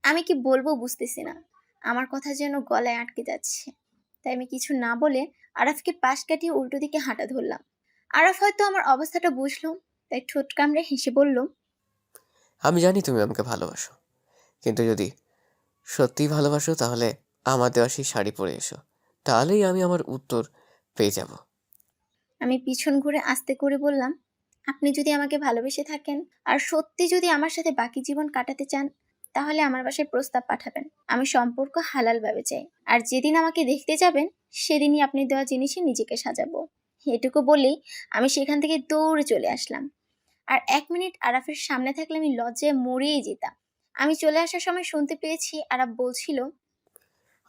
আমি কি বলবো বুঝতেছি না, আমার কথা যেন গলায় আটকে যাচ্ছে। তাই আমি কিছু না বলে আরাফকে পাশ কাটিয়ে উল্টো দিকে হাঁটা ধরলাম। আরাফ হয়তো আমার অবস্থাটা বুঝলো, তাই ঠোঁট কামড়ে হেসে বলল, আমি জানি তুমি আমাকে ভালোবাসো, কিন্তু যদি সত্যিই ভালোবাসো তাহলে আমার দেওয়া সেই শাড়ি পরে এসো। তাহলেই আমি আমার উত্তর পেয়ে যাব। আমি পিছন ঘুরে আস্তে করে বললাম, আপনি যদি আমাকে ভালোবেসে থাকেন আর সত্যি যদি আমার সাথে বাকি জীবন কাটাতে চান, তাহলে আমার বাসায় প্রস্তাব পাঠাবেন। আমি সম্পর্ক হালাল ভাবে চাই। আর যেদিন আমাকে দেখতে যাবেন, সেদিনই আপনি দেওয়া জিনিসে নিজেকে সাজাবো। এটুকু বলেই আমি সেখান থেকে দৌড়ে চলে আসলাম। আর 1 মিনিট আরাফের সামনে থাকলে আমি লজ্জায় মরেই যেতাম। আমি চলে আসার সময় শুনতে পেয়েছি আরাফ বলছিল,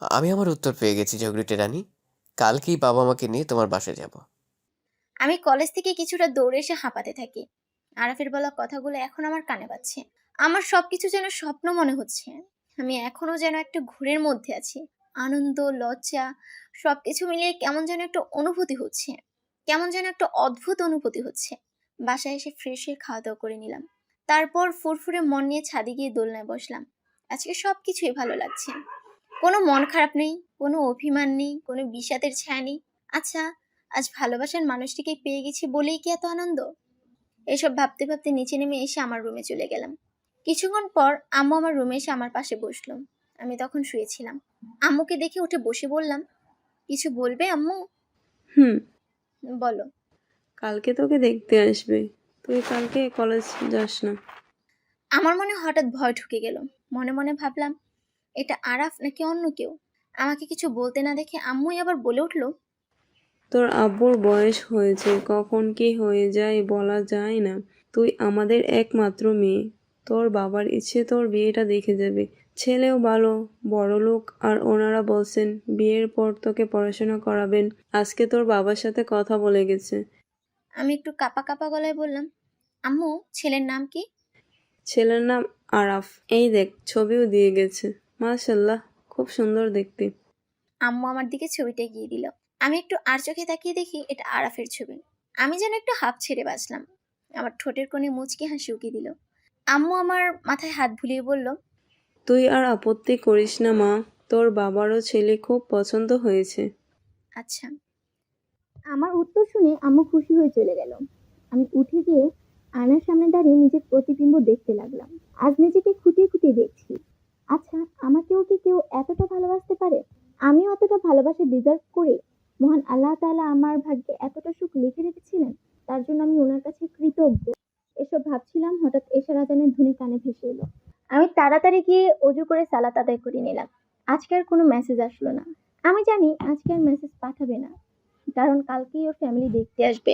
আমি আমার উত্তর পেয়ে গেছি ঝগড়ুটে রানী। কালকেই বাবা মাকে নিয়ে তোমার বাসায় যাব। আমি কলেজ থেকে কিছুটা দৌড়ে এসে হাঁপাতে থাকি। আরাফের বলা কথাগুলো এখন আমার কানে বাজছে। আমার সবকিছু যেন স্বপ্ন মনে হচ্ছে। আমি এখনো যেন একটা ঘোরের মধ্যে আছি। আনন্দ, লজ্জা সবকিছু মিলিয়ে কেমন যেন একটা অনুভূতি হচ্ছে। কেমন যেন একটা অদ্ভুত অনুভূতি হচ্ছে। বাসায় এসে ফ্রেশ হয়ে খাওয়া দাওয়া করে নিলাম। তারপর ফুরফুরে মন নিয়ে ছাদে গিয়ে দোলনায় বসলাম। আজকে সবকিছুই ভালো লাগছে। কোনো মন খারাপ নেই, কোনো অভিমান নেই, কোনো বিষাদের ছায়া নেই। আচ্ছা, আজ ভালোবাসার মানুষটিকে পেয়ে গেছি বলেই কি এত আনন্দ? এসব ভাবতে ভাবতে নিচে নেমে এসে আমার রুমে চলে গেলাম। কিছুক্ষণ পর আম্মু আমার রুমে এসে আমার পাশে বসলো। আমি তখন শুয়েছিলাম। আম্মুকে দেখে উঠে বসে বললাম, কিছু বলবে আম্মু? হুম। বলো। কালকে তোকে দেখতে আসবে। তুই কালকে কলেজ যাস না। আমার মনে হঠাৎ ভয় ঢুকে গেল। মনে মনে ভাবলাম, এটা আরাফ নাকি অন্য কেউ? আমাকে কিছু বলতে না দেখে আম্মুই আবার বলে উঠলো, তোর আব্বুর বয়স হয়েছে, কখন কি হয়ে যায় বলা যায় না। তুই আমাদের একমাত্র মেয়ে। তোর বাবার ইচ্ছে তোর বিয়েটা দেখে যাবে। ছেলেও ভালো, বড়লোক, আর ওনারা বলছেন বিয়ের পর তোকে পড়াশোনা করাবেন। আজকে তোর বাবার সাথে কথা বলে গেছে। আমি একটু কাপা কাপা গলায় বললাম, আম্মু ছেলের নাম কি? ছেলের নাম আরাফ। এই দেখ, ছবিও দিয়ে গেছে। মাশাল্লাহ, খুব সুন্দর দেখতে। আম্মু আমার দিকে ছবিটা এগিয়ে দিল। আমি একটু আর চোখে তাকিয়ে দেখি এটা আরাফের ছবি। আমি যেন একটু হাঁপ ছেড়ে বাঁচলাম। আমার ঠোঁটের কোণে মুচকি হাসি উকি দিল। আম্মু আমার মাথায় হাত বুলিয়ে বলল, তুই আর আপত্তি করিস না মা, তোর বাবারও ছেলে খুব পছন্দ হয়েছে। আচ্ছা। আমার উত্তর শুনে আম্মু খুশি হয়ে চলে গেল। আমি উঠে গিয়ে আয়নার সামনে দাঁড়িয়ে নিজের প্রতিবিম্ব দেখতে লাগলাম। আজ নিজেকে খুঁটিয়ে খুঁটিয়ে দেখছি। আচ্ছা, আমাকেও কি কেউ এতটা ভালোবাসতে পারে? আমিও অতটা ভালোবাসা ডিজার্ভ করি? মহান আল্লাহ তাআলা আমার ভাগ্যে এতটা সুখ লিখে রেখেছিলেন, তার জন্য আমি ওনার কাছে কৃতজ্ঞ। এসব ভাবছিলাম, হঠাৎ এশার আজানের ধ্বনি কানে ভেসে এলো। আমি তাড়াতাড়ি গিয়ে অজু করে সালাত আদায় করে নিলাম। আজকে আর কোনো মেসেজ আসলো না। আমি জানি আজকে আর মেসেজ পাঠাবে না, কারণ কালকেই ওর ফ্যামিলি দেখতে আসবে।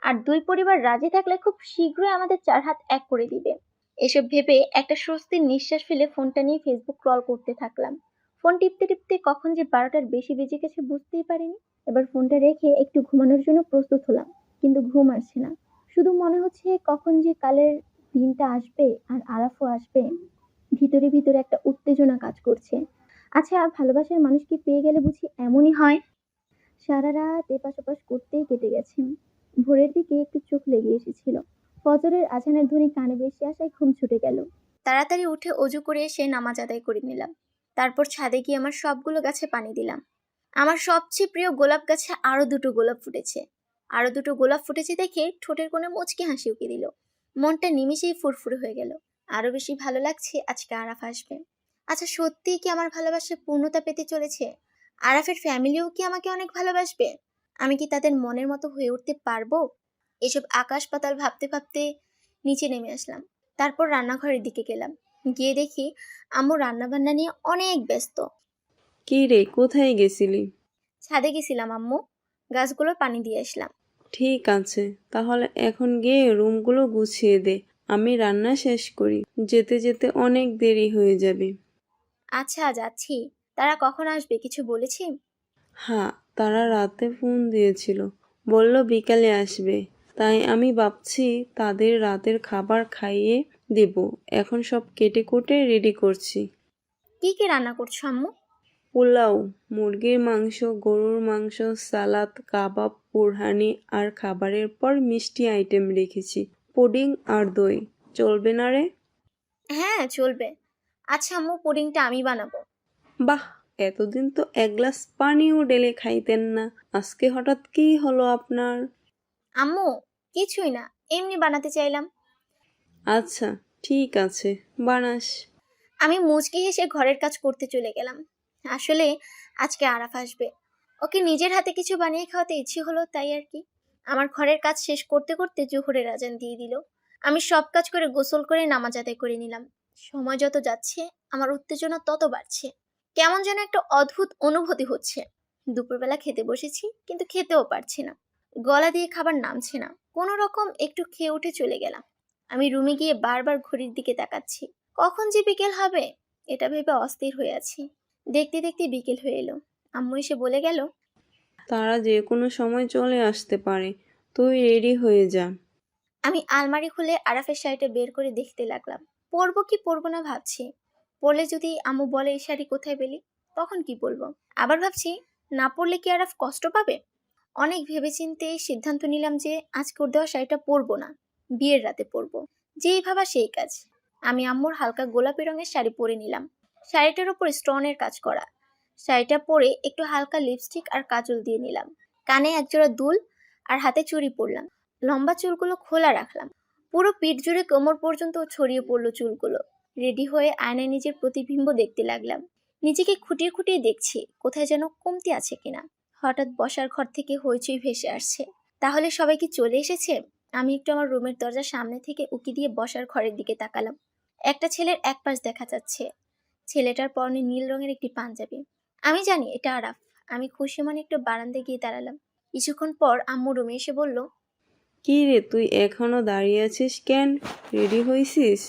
আর দুই পরিবার রাজি থাকলে খুব শীঘ্রই আমাদের 4 হাত এক করে দিবে। এসব ভেবে একটা স্বস্তির নিঃশ্বাস ফেলে ফোনটা নিয়ে ফেসবুক স্ক্রল করতে থাকলাম। ফোন টিপতে টিপতে কখন যে 12টার বেশি বেজে গেছে বুঝতেই পারিনি। এবার ফোনটা রেখে একটু ঘুমানোর জন্য প্রস্তুত হলাম, কিন্তু ঘুম আসছে না। শুধু মনে হচ্ছে কখন যে কালের দিনটা আসবে আর আরাফও আসবে। ভিতরে ভিতরে একটা উত্তেজনা কাজ করছে। আচ্ছা, ভালোবাসার মানুষকে পেয়ে গেলে বুঝি এমনই হয়? সারা রাত এপাশ ওপাশ করতেই কেটে গেছে। ভোরের দিকে একটু চোখ লেগে এসেছিল। ফজরের আজানের ধ্বনি কানে ভেসে আসায় ঘুম ছুটে গেল। তাড়াতাড়ি উঠে অজু করে এসে নামাজ আদায় করে নিলাম। তারপর ছাদে গিয়ে আমার সবগুলো গাছে পানি দিলাম। আমার সবচেয়ে প্রিয় গোলাপ গাছে আরো দুটো গোলাপ ফুটেছে। আরো দুটো গোলাপ ফুটেছে দেখে ঠোঁটের কোণে মুচকি হাসি উকি দিল। মনটা নিমিষেই ফুরফুরে হয়ে গেল। আরো বেশি ভালো লাগছে আজকে আরাফ আসবে। আচ্ছা, সত্যিই কি আমার ভালোবাসা পূর্ণতা পেতে চলেছে? আরাফের ফ্যামিলিও কি আমাকে অনেক ভালোবাসবে? আমি কি তাদের মনের মতো হয়ে উঠতে পারবো? এসব আকাশ পাতাল ভাবতে ভাবতে নিচে নেমে আসলাম। তারপর রান্নাঘরের দিকে গেলাম। গিয়ে দেখি আম্মু রান্নাবান্না নিয়ে অনেক ব্যস্ত। কি রে, কোথায় গেছিলি? ছাদে গেছিলাম আম্মু, গাছগুলোর পানি দিয়ে আসলাম। ঠিক আছে, তাহলে এখন গিয়ে রুমগুলো গুছিয়ে দে, আমি রান্না শেষ করি। যেতে যেতে অনেক দেরি হয়ে যাবে। আচ্ছা, যাচ্ছি। তারা কখন আসবে কিছু বলেছি? হ্যাঁ, তারা রাতে ফোন দিয়েছিল, বলল বিকালে আসবে। তাই আমি ভাবছি তাদের রাতের খাবার খাইয়ে দেব। এখন সব কেটে কুটে রেডি করছি। কি কি রান্না করছো আম্মু? পোলাও, মুরগির মাংস, গরুর মাংস, সালাদ, কাবাব, বুরহানি আর খাবারের পর মিষ্টি আইটেম রেখেছি, পুডিং আর দই। চলবে না রে? হ্যাঁ, চলবে। আচ্ছা আম্মু, পুডিংটা আমি বানাবো। বাহ, এতদিন তো এক গ্লাস পানিও ঢেলে খাইতেন না, আজকে হঠাৎ কি হলো আপনার? আম্মু, কিছুই না, এমনি বানাতে চাইলাম। আচ্ছা, ঠিক আছে, বানাস। আমি মুচকি হেসে ঘরের কাজ করতে চলে গেলাম। আসলে আজকে আরাফ আসবে, ওকে নিজের হাতে কিছু বানিয়ে খাওয়াতে ইচ্ছে হলো, তাই আর কি। আমার ঘরের কাজ শেষ করতে করতে জোহরের আজান দিয়ে দিল। আমি সব কাজ করে গোসল করে নামাজ আদায় করে নিলাম। সময় যত যাচ্ছে আমার উত্তেজনা তত বাড়ছে। কেমন যেন একটা অদ্ভুত অনুভূতি হচ্ছে। দুপুরবেলা খেতে বসেছি, কিন্তু খেতেও পারছি না। গলা দিয়ে খাবার নামছে না। কোনো রকম একটু খেয়ে উঠে চলে গেলাম। আমি রুমে গিয়ে বারবার ঘড়ির দিকে তাকাচ্ছি, কখন যে বিকেল হবে এটা ভেবে অস্থির হয়ে আছি। দেখতে দেখতে বিকেল হয়ে এলো। আম্মু এসে বলে গেল, তারা যে কোনো সময় চলে আসতে পারে, তুই রেডি হয়ে যা। আমি আলমারি খুলে আরাফের শাড়িটা বের করে দেখতে লাগলাম। পরবো কি পরবো না ভাবছি। পরলে যদি আম্মু বলে এই শাড়ি কোথায় পেলি, তখন কি বলবো? আবার ভাবছি, না পরলে কি আরাফ কষ্ট পাবে? অনেক ভেবেচিন্তে সিদ্ধান্ত নিলাম যে আজকে ওর দেওয়া শাড়িটা পরবো না, বিয়ের রাতে পরবো। যেই ভাবা সেই কাজ। আমি আম্মুর হালকা গোলাপি রঙের শাড়ি পরে নিলাম। শাড়িটার উপর স্টোনের কাজ করা। শাড়িটা পরে একটু হালকা লিপস্টিক আর কাজল দিয়ে নিলাম। কানে একজোড়া দুল আর হাতে চুড়ি পরলাম। লম্বা চুলগুলো খোলা রাখলাম। পুরো পিঠ জুড়ে কোমর পর্যন্ত ছড়িয়ে পড়লো চুলগুলো। রেডি হয়ে আয়নায় নিজের প্রতিবিম্ব দেখতে লাগলাম। নিজেকে খুঁটিয়ে খুঁটিয়ে দেখছি কোথায় যেন কমতি আছে কিনা। হঠাৎ বসার ঘর থেকে হইচই ভেসে আসছে। তাহলে সবাই কি চলে এসেছে? আমি একটু আমার রুমের দরজার সামনে থেকে উকি দিয়ে বসার ঘরের দিকে তাকালাম। একটা ছেলের এক পাশ দেখা যাচ্ছে। ছেলেটার পরনে নীল রঙের একটি পাঞ্জাবি। আমি জানি এটা আরাফ। আমি খুশি মনে একটু বারান্দায় গিয়ে দাঁড়ালাম। কিছুক্ষণ পর আম্মু রুমে এসে বলল, কি রে, তুই এখনো দাঁড়িয়ে আছিস কেন? রেডি হইছিস?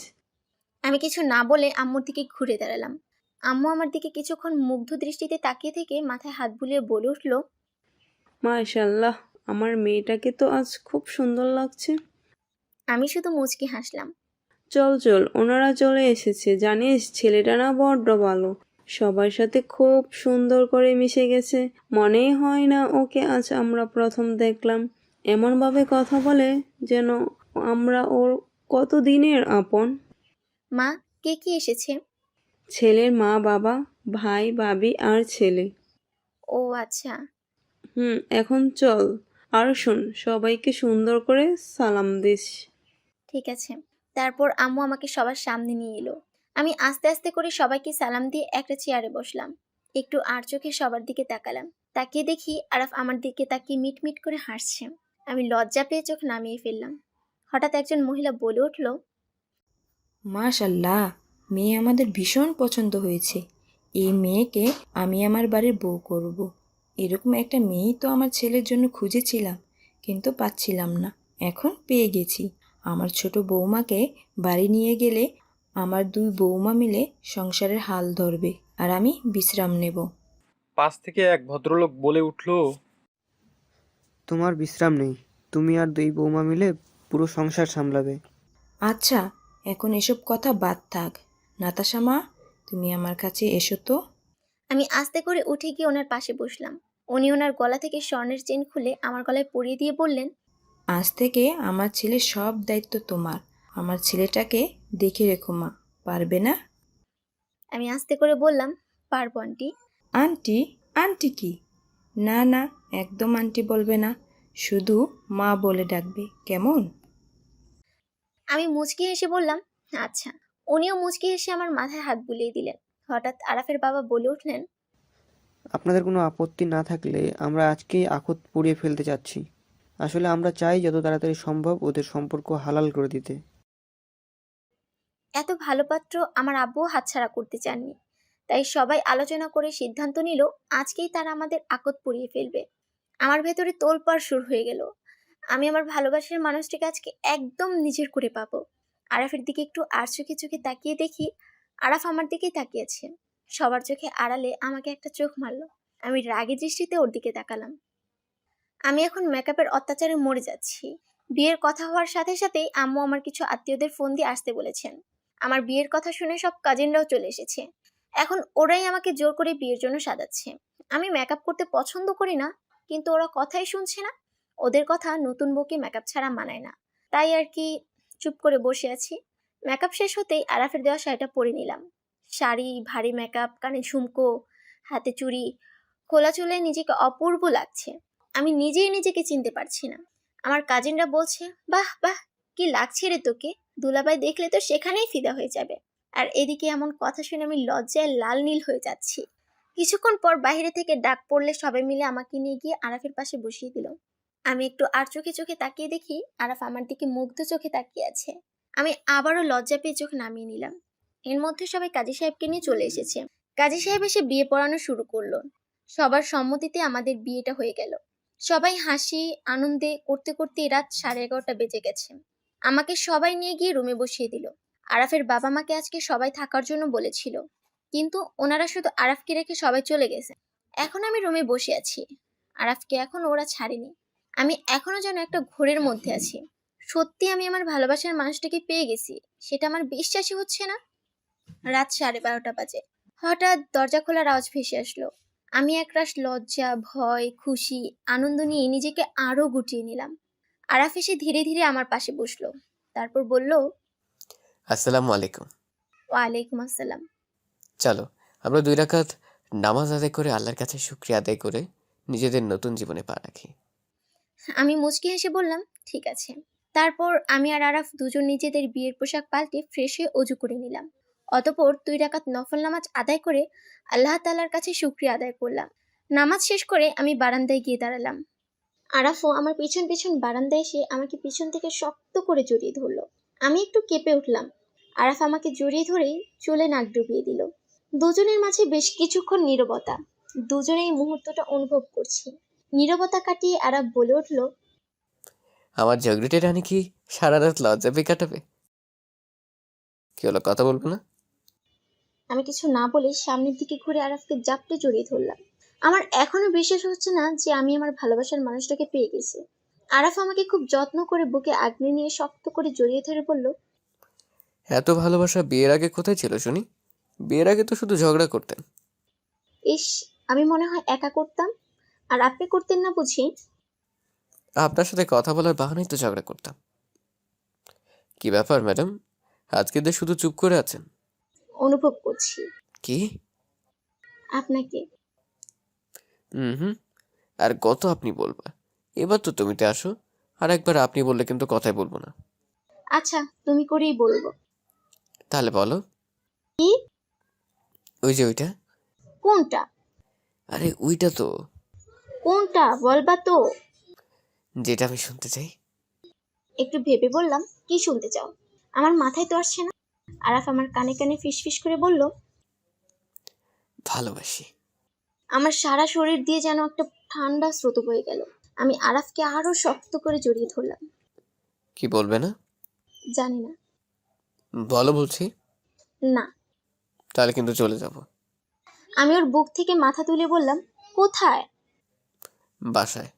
আমি কিছু না বলে আম্মুর দিকে ঘুরে দাঁড়ালাম। আম্মু আমার দিকে কিছুক্ষণ মুগ্ধ দৃষ্টিতে তাকিয়ে থেকে মাথায় হাত বুলিয়ে বলে উঠল, মাশাআল্লাহ, আমার মেয়েটাকে তো আজ খুব সুন্দর লাগছে। আমি শুধু মুচকি হাসলাম। চল চল, ওনারা চলে এসেছে। জানিস, ছেলেটা না বড্ড ভালো, সবার সাথে খুব সুন্দর করে মিশে গেছে। মনেই হয় না ওকে আজ আমরা প্রথম দেখলাম। এমনভাবে কথা বলে যেন আমরা ওর কত দিনের আপন। মা, কে কি এসেছে? ছেলের মা, বাবা, ভাই, ভাবি আর ছেলে। ও আচ্ছা। এখন চল। আর শোন, সবাইকে সুন্দর করে সালাম দিস। ঠিক আছে। তারপর আম্মু আমাকে সবার সামনে নিয়ে এলো। আমি আস্তে আস্তে করে সবাইকে সালাম দিয়ে একটা চেয়ারে বসলাম। একটু আর চোখে সবার দিকে তাকালাম। তাকিয়ে দেখি আরাফ আমার দিকে তাকিয়ে মিটমিট করে হাসছে। আমি লজ্জা পেয়ে চোখ নামিয়ে ফেললাম। হঠাৎ একজন মহিলা বলে উঠল, মাশাল্লাহ, মেয়ে আমাদের ভীষণ পছন্দ হয়েছে। এই মেয়েকে আমি আমার বাড়ির বউ করব। এরকম একটা মেয়েই তো আমার ছেলের জন্য খুঁজেছিলাম, কিন্তু পাচ্ছিলাম না। এখন পেয়ে গেছি। আমার ছোট বৌমাকে বাড়ি নিয়ে গেলে আমার দুই বৌমা মিলে সংসারের হাল ধরবে, আর আমি বিশ্রাম নেব। পাশ থেকে এক ভদ্রলোক বলে উঠল, তোমার বিশ্রাম নেই, তুমি আর দুই বৌমা মিলে পুরো সংসার সামলাবে। আচ্ছা, এখন এসব কথা বাদ থাক। নাতাশা মা, তুমি আমার কাছে এসো তো। আমি আস্তে করে উঠে গিয়ে ওনার পাশে বসলাম। উনি ওনার গলা থেকে স্বর্ণের চেন খুলে আমার গলায় পরিয়ে দিয়ে বললেন, আজ থেকে আমার ছেলের সব দায়িত্ব তোমার। আমার ছেলেটাকে দেখে রেখো মা, পারবে না? আমি আস্তে করে বললাম, পারবো আন্টি। আন্টি? আন্টি কি? না না, একদম আন্টি বলবে না, শুধু মা বলে ডাকবে, কেমন? আমি মুচকি হেসে বললাম, আচ্ছা। উনিও মুচকি হেসে আমার মাথায় হাত বুলিয়ে দিলেন। হঠাৎ আরাফের বাবা বলে উঠলেন, আপনাদের কোনো আপত্তি না থাকলে আমরা আজকেই আখত পুড়িয়ে ফেলতে চাচ্ছি। আসলে আমরা চাই যত তাড়াতাড়ি সম্ভব ওদের সম্পর্ক হালাল করে দিতে। এত ভালো পাত্র আমার আব্বুও হাতছাড়া করতে চাননি। তাই সবাই আলোচনা করে সিদ্ধান্ত নিল আজকেই তারা আমাদের আকত পুড়িয়ে ফেলবে। আমার ভেতরে তোলপাড় শুরু হয়ে গেল। আমি আমার ভালোবাসার মানুষটিকে আজকে একদম নিজের করে পাবো। আরাফের দিকে একটু আর চোখে চোখে তাকিয়ে দেখি আরাফ আমার দিকেই তাকিয়েছে। সবার চোখে আড়ালে আমাকে একটা চোখ মারলো। আমি রাগী দৃষ্টিতে ওর দিকে তাকালাম। আমি এখন মেকআপের অত্যাচারে মরে যাচ্ছি। বিয়ের কথা হওয়ার সাথে সাথেই আম্মু আমার কিছু আত্মীয়দের ফোন দিয়ে আসতে বলেছেন। আমার বিয়ের কথা শুনে সব কাজিনরাও চলে এসেছে। এখন ওরাই আমাকে জোর করে বিয়ের জন্য সাজাচ্ছে। আমি মেকআপ করতে পছন্দ করি না, কিন্তু ওরা কথাই শুনছে না। ওদের কথা নতুন বউকে মেকআপ ছাড়া মানায় না। তাই আর কি চুপ করে বসে আছি। মেকআপ শেষ হতেই আরাফের দেওয়া শাড়িটা পরে নিলাম। শাড়ি, ভারী মেকআপ, কানে ঝুমকো, হাতে চুড়ি, খোলা চুলে নিজেকে অপূর্ব লাগছে। আমি নিজেই নিজেকে চিনতে পারছি না। আমার কাজিনরা বলছে, বাহ বাহ, কি লাগছে রে তোকে, দুলাভাই দেখলে তো সেখানেই ফিদা হয়ে যাবে। আর এদিকে এমন কথা শুনে আমি লজ্জায় লাল নীল হয়ে যাচ্ছি। কিছুক্ষণ পর বাইরে থেকে ডাক পড়লে সবাই মিলে আমাকে নিয়ে গিয়ে আরাফের পাশে বসিয়ে দিল। আমি একটু আর চোখে চোখে তাকিয়ে দেখি আরাফ আমার দিকে মুগ্ধ চোখে তাকিয়ে আছে। আমি আবারও লজ্জা পেয়ে চোখ নামিয়ে নিলাম। এর মধ্যে সবাই কাজী সাহেবকে নিয়ে চলে এসেছে। কাজী সাহেব এসে বিয়ে পড়ানো শুরু করলো। সবার সম্মতিতে আমাদের বিয়েটা হয়ে গেল। সবাই হাসি আনন্দে করতে করতে রাত 11:30 বেজে গেছে। আমাকে সবাই নিয়ে গিয়ে রুমে বসিয়ে দিল। আরাফের বাবা মাকে আজকে সবাই থাকার জন্য বলেছিল, কিন্তু ওনারা শুধু আরাফকে রেখে সবাই চলে গেছে। এখন আমি রুমে বসে আছি। আরাফকে এখন ওরা ছাড়েনি। আমি এখনো যেন একটা ঘোরের মধ্যে আছি। সত্যি আমি আমার ভালোবাসার মানুষটাকে পেয়ে গেছি, সেটা আমার বিশ্বাসই হচ্ছে না। রাত 12:30 বাজে। হঠাৎ দরজা খোলার আওয়াজ ভেসে আসলো। আমি একরাশ লজ্জা, ভয়, খুশি, আনন্দ নিয়ে নিজেকে আরো গুটিয়ে নিলাম। আরাফ এসে ধীরে ধীরে আমার পাশে বসলো। তারপর বলল, আসসালামু আলাইকুম। ওয়ালাইকুম আসসালাম। চলো আমরা 2 রাকাত নামাজ আদায় করে আল্লাহর কাছে শুকরিয়া আদায় করে নিজেদের নতুন জীবনে পা রাখি। আমি মুচকি হেসে বললাম, ঠিক আছে। তারপর আমি আর আরাফ দুজন নিজেদের বিয়ের পোশাক পাল্টে ফ্রেশ হয়ে অজু করে নিলাম। অতঃপর 2 রাকাত নফল নামাজ আদায় করে আল্লাহ তাআলার কাছে শুকরিয়া আদায় করলাম। নামাজ শেষ করে আমি বারান্দায় গিয়ে দাঁড়ালাম। আরাফও আমার পিছন পিছন বারান্দায় এসে আমাকে পিছন থেকে শক্ত করে জড়িয়ে ধরলো। আমি একটু কেঁপে উঠলাম। আরাফ আমাকে জড়িয়ে ধরেই চুলে নাক ডুবিয়ে দিল। দুজনের মাঝে বেশ কিছুক্ষণ নীরবতা। দুজনেই মুহূর্তটা অনুভব করছি। নীরবতা কাটিয়ে আরাফ বলে উঠল, আমার ঝগড়ুটে রানী কি সারা রাত লজ্জা পেয়ে কাটাবে? কি হলো, কথা বলবো না? আমি কিছু না বলে সামনের দিকে ঘুরে আরাফকে জাপটে জড়িয়ে ধরলাম। আমার এখনো বিশ্বাস হচ্ছে না যে আমি আমার ভালোবাসার মানুষটাকে পেয়ে গেছি। আরাফ আমাকে খুব যত্ন করে বুকে আগলে নিয়ে শক্ত করে জড়িয়ে ধরে বলল, এত ভালোবাসা বিয়ের আগে কোথায় ছিল শুনি? বিয়ের আগে তো শুধু ঝগড়া করতেন। ইস, আমি মনে হয় একা করতাম, আর আপনি করতেন না বুঝি? আপনার সাথে কথা বলার বাহানায় তো ঝগড়া করতাম। কি ব্যাপার ম্যাডাম, আজকে দিয়ে শুধু চুপ করে আছেন? অনুভব করছি কি? আপনাকে। হুম, আর কত আপনি বলবা? এবার তো তুমিতে আসো। আর একবার আপনি বললে কিন্তু কথাই বলবো না। আচ্ছা, তুমি করেই বলবো। তাহলে বলো। কি? ওই যে ওইটা। কোনটা? আরে ওইটা তো, কোনটা বলবা তো? যেটা আমি শুনতে চাই। একটু ভেবে বললাম, কি শুনতে চাও? আমার মাথায় তো আসছে না। আরাফ আমার কানে কানে ফিসফিস করে বলল, ভালোবাসি। আমার সারা শরীর দিয়ে যেন একটা ঠান্ডা স্রোত বয়ে গেল। আমি আরাফকে আরো শক্ত করে জড়িয়ে ধরলাম। কি বলবে না? জানি না। বলো বলছি। না। তাহলে কিন্তু চলে যাব। আমি ওর বুক থেকে মাথা তুলে বললাম, কোথায়? বাসায়।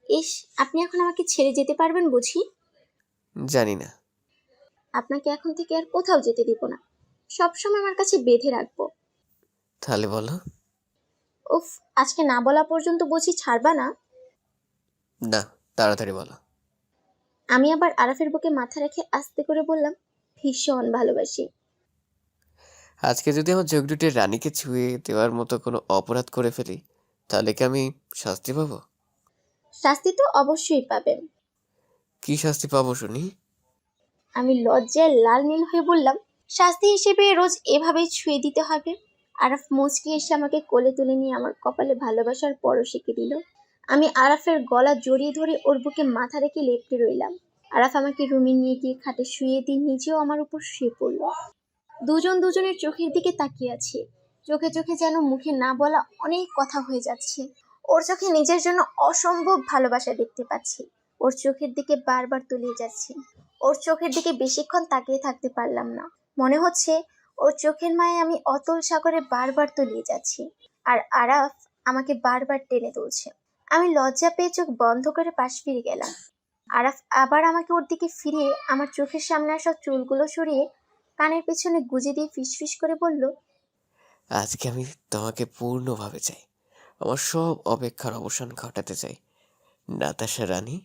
ইস, আপনি এখন আমাকে ছেড়ে যেতে পারবেন বুঝি? জানি না। আপনাকে এখন থেকে আর কোথাও যেতে দিব না। সবসময় আমার কাছে বেঁধে রাখবো। তাহলে বলো। উফ, আজকে না বলা পর্যন্ত বুঝি ছাড়বা না? না, তাড়াতাড়ি বলো। আমি আবার আরাফের বুকে মাথা রেখে আস্তে করে বললাম, ভীষণ ভালোবাসি। আজকে যদি আমার চোখ দুটি রানীকে ছুঁয়ে দেওয়ার মতো কোনো অপরাধ করে ফেলি, তাহলে কি আমি শাস্তি পাবো? শাস্তি তো অবশ্যই পাবেন। কি শাস্তি পাবো শুনি? আমি লজ্জায় লাল নীল হয়ে বললাম, শাস্তি হিসেবে রোজ এভাবেই ছুঁয়ে দিতে হবে। আরাফ মুচকি এসে আমাকে কোলে তুলে নিয়ে আমার কপালে ভালোবাসার পরশ এঁকে দিল। আমি আরাফের গলা জড়িয়ে ধরে ওর বুকে মাথা রেখে লেপ্টে রইলাম। আরাফ আমাকে রুমে নিয়ে গিয়ে খাটে শুয়ে দিয়ে নিজেও আমার উপর শুয়ে পড়ল। দুজন দুজনের চোখের দিকে তাকিয়ে আছি। চোখে চোখে যেন মুখে না বলা অনেক কথা হয়ে যাচ্ছে। ওর চোখে নিজের জন্য অসম্ভব ভালোবাসা দেখতে পাচ্ছি। ওর চোখের দিকে বারবার তলিয়ে যাচ্ছি। ওর চোখের দিকে বেশিক্ষণ তাকিয়ে থাকতে পারলাম না। মনে হচ্ছে ওর চোখের মায়ে আমি অতল সাগরে বারবার তলিয়ে যাচ্ছি, আর আরাফ আমাকে বারবার টেনে তুলছে। আমি লজ্জা পেয়ে চোখ বন্ধ করে পাশ ফিরে গেলাম। আরাফ আবার আমাকে ওর দিকে ফিরিয়ে আমার চোখের সামনে আসা চুলগুলো সরিয়ে কানের পেছনে গুজে দিয়ে ফিসফিস করে বলল, আজকে আমি তোমাকে পূর্ণভাবে চাই। আমার সব অপেক্ষার অবসান ঘটাতে চাই, নাতাশা রানী।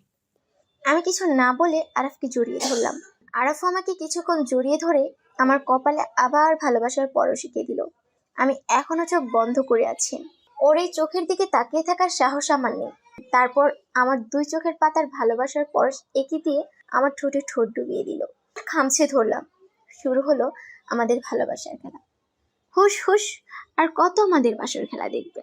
আমি কিছু না বলে আরাফকে জড়িয়ে ধরলাম। আরাফও আমাকে কিছুক্ষণ জড়িয়ে ধরে আমার কপালে আবার ভালোবাসার পরশ এঁকে দিল। আমি এখনো চোখ বন্ধ করে আছি। ওর এই চোখের দিকে তাকিয়ে থাকার সাহস আমার নেই। তারপর আমার দুই চোখের পাতার ভালোবাসার পরশ এঁকে দিয়ে আমার ঠোঁটে ঠোঁট ডুবিয়ে দিল। খামছে ধরলাম। শুরু হলো আমাদের ভালোবাসার খেলা। হুস হুস, আর কত আমাদের বাসর খেলা দেখবে।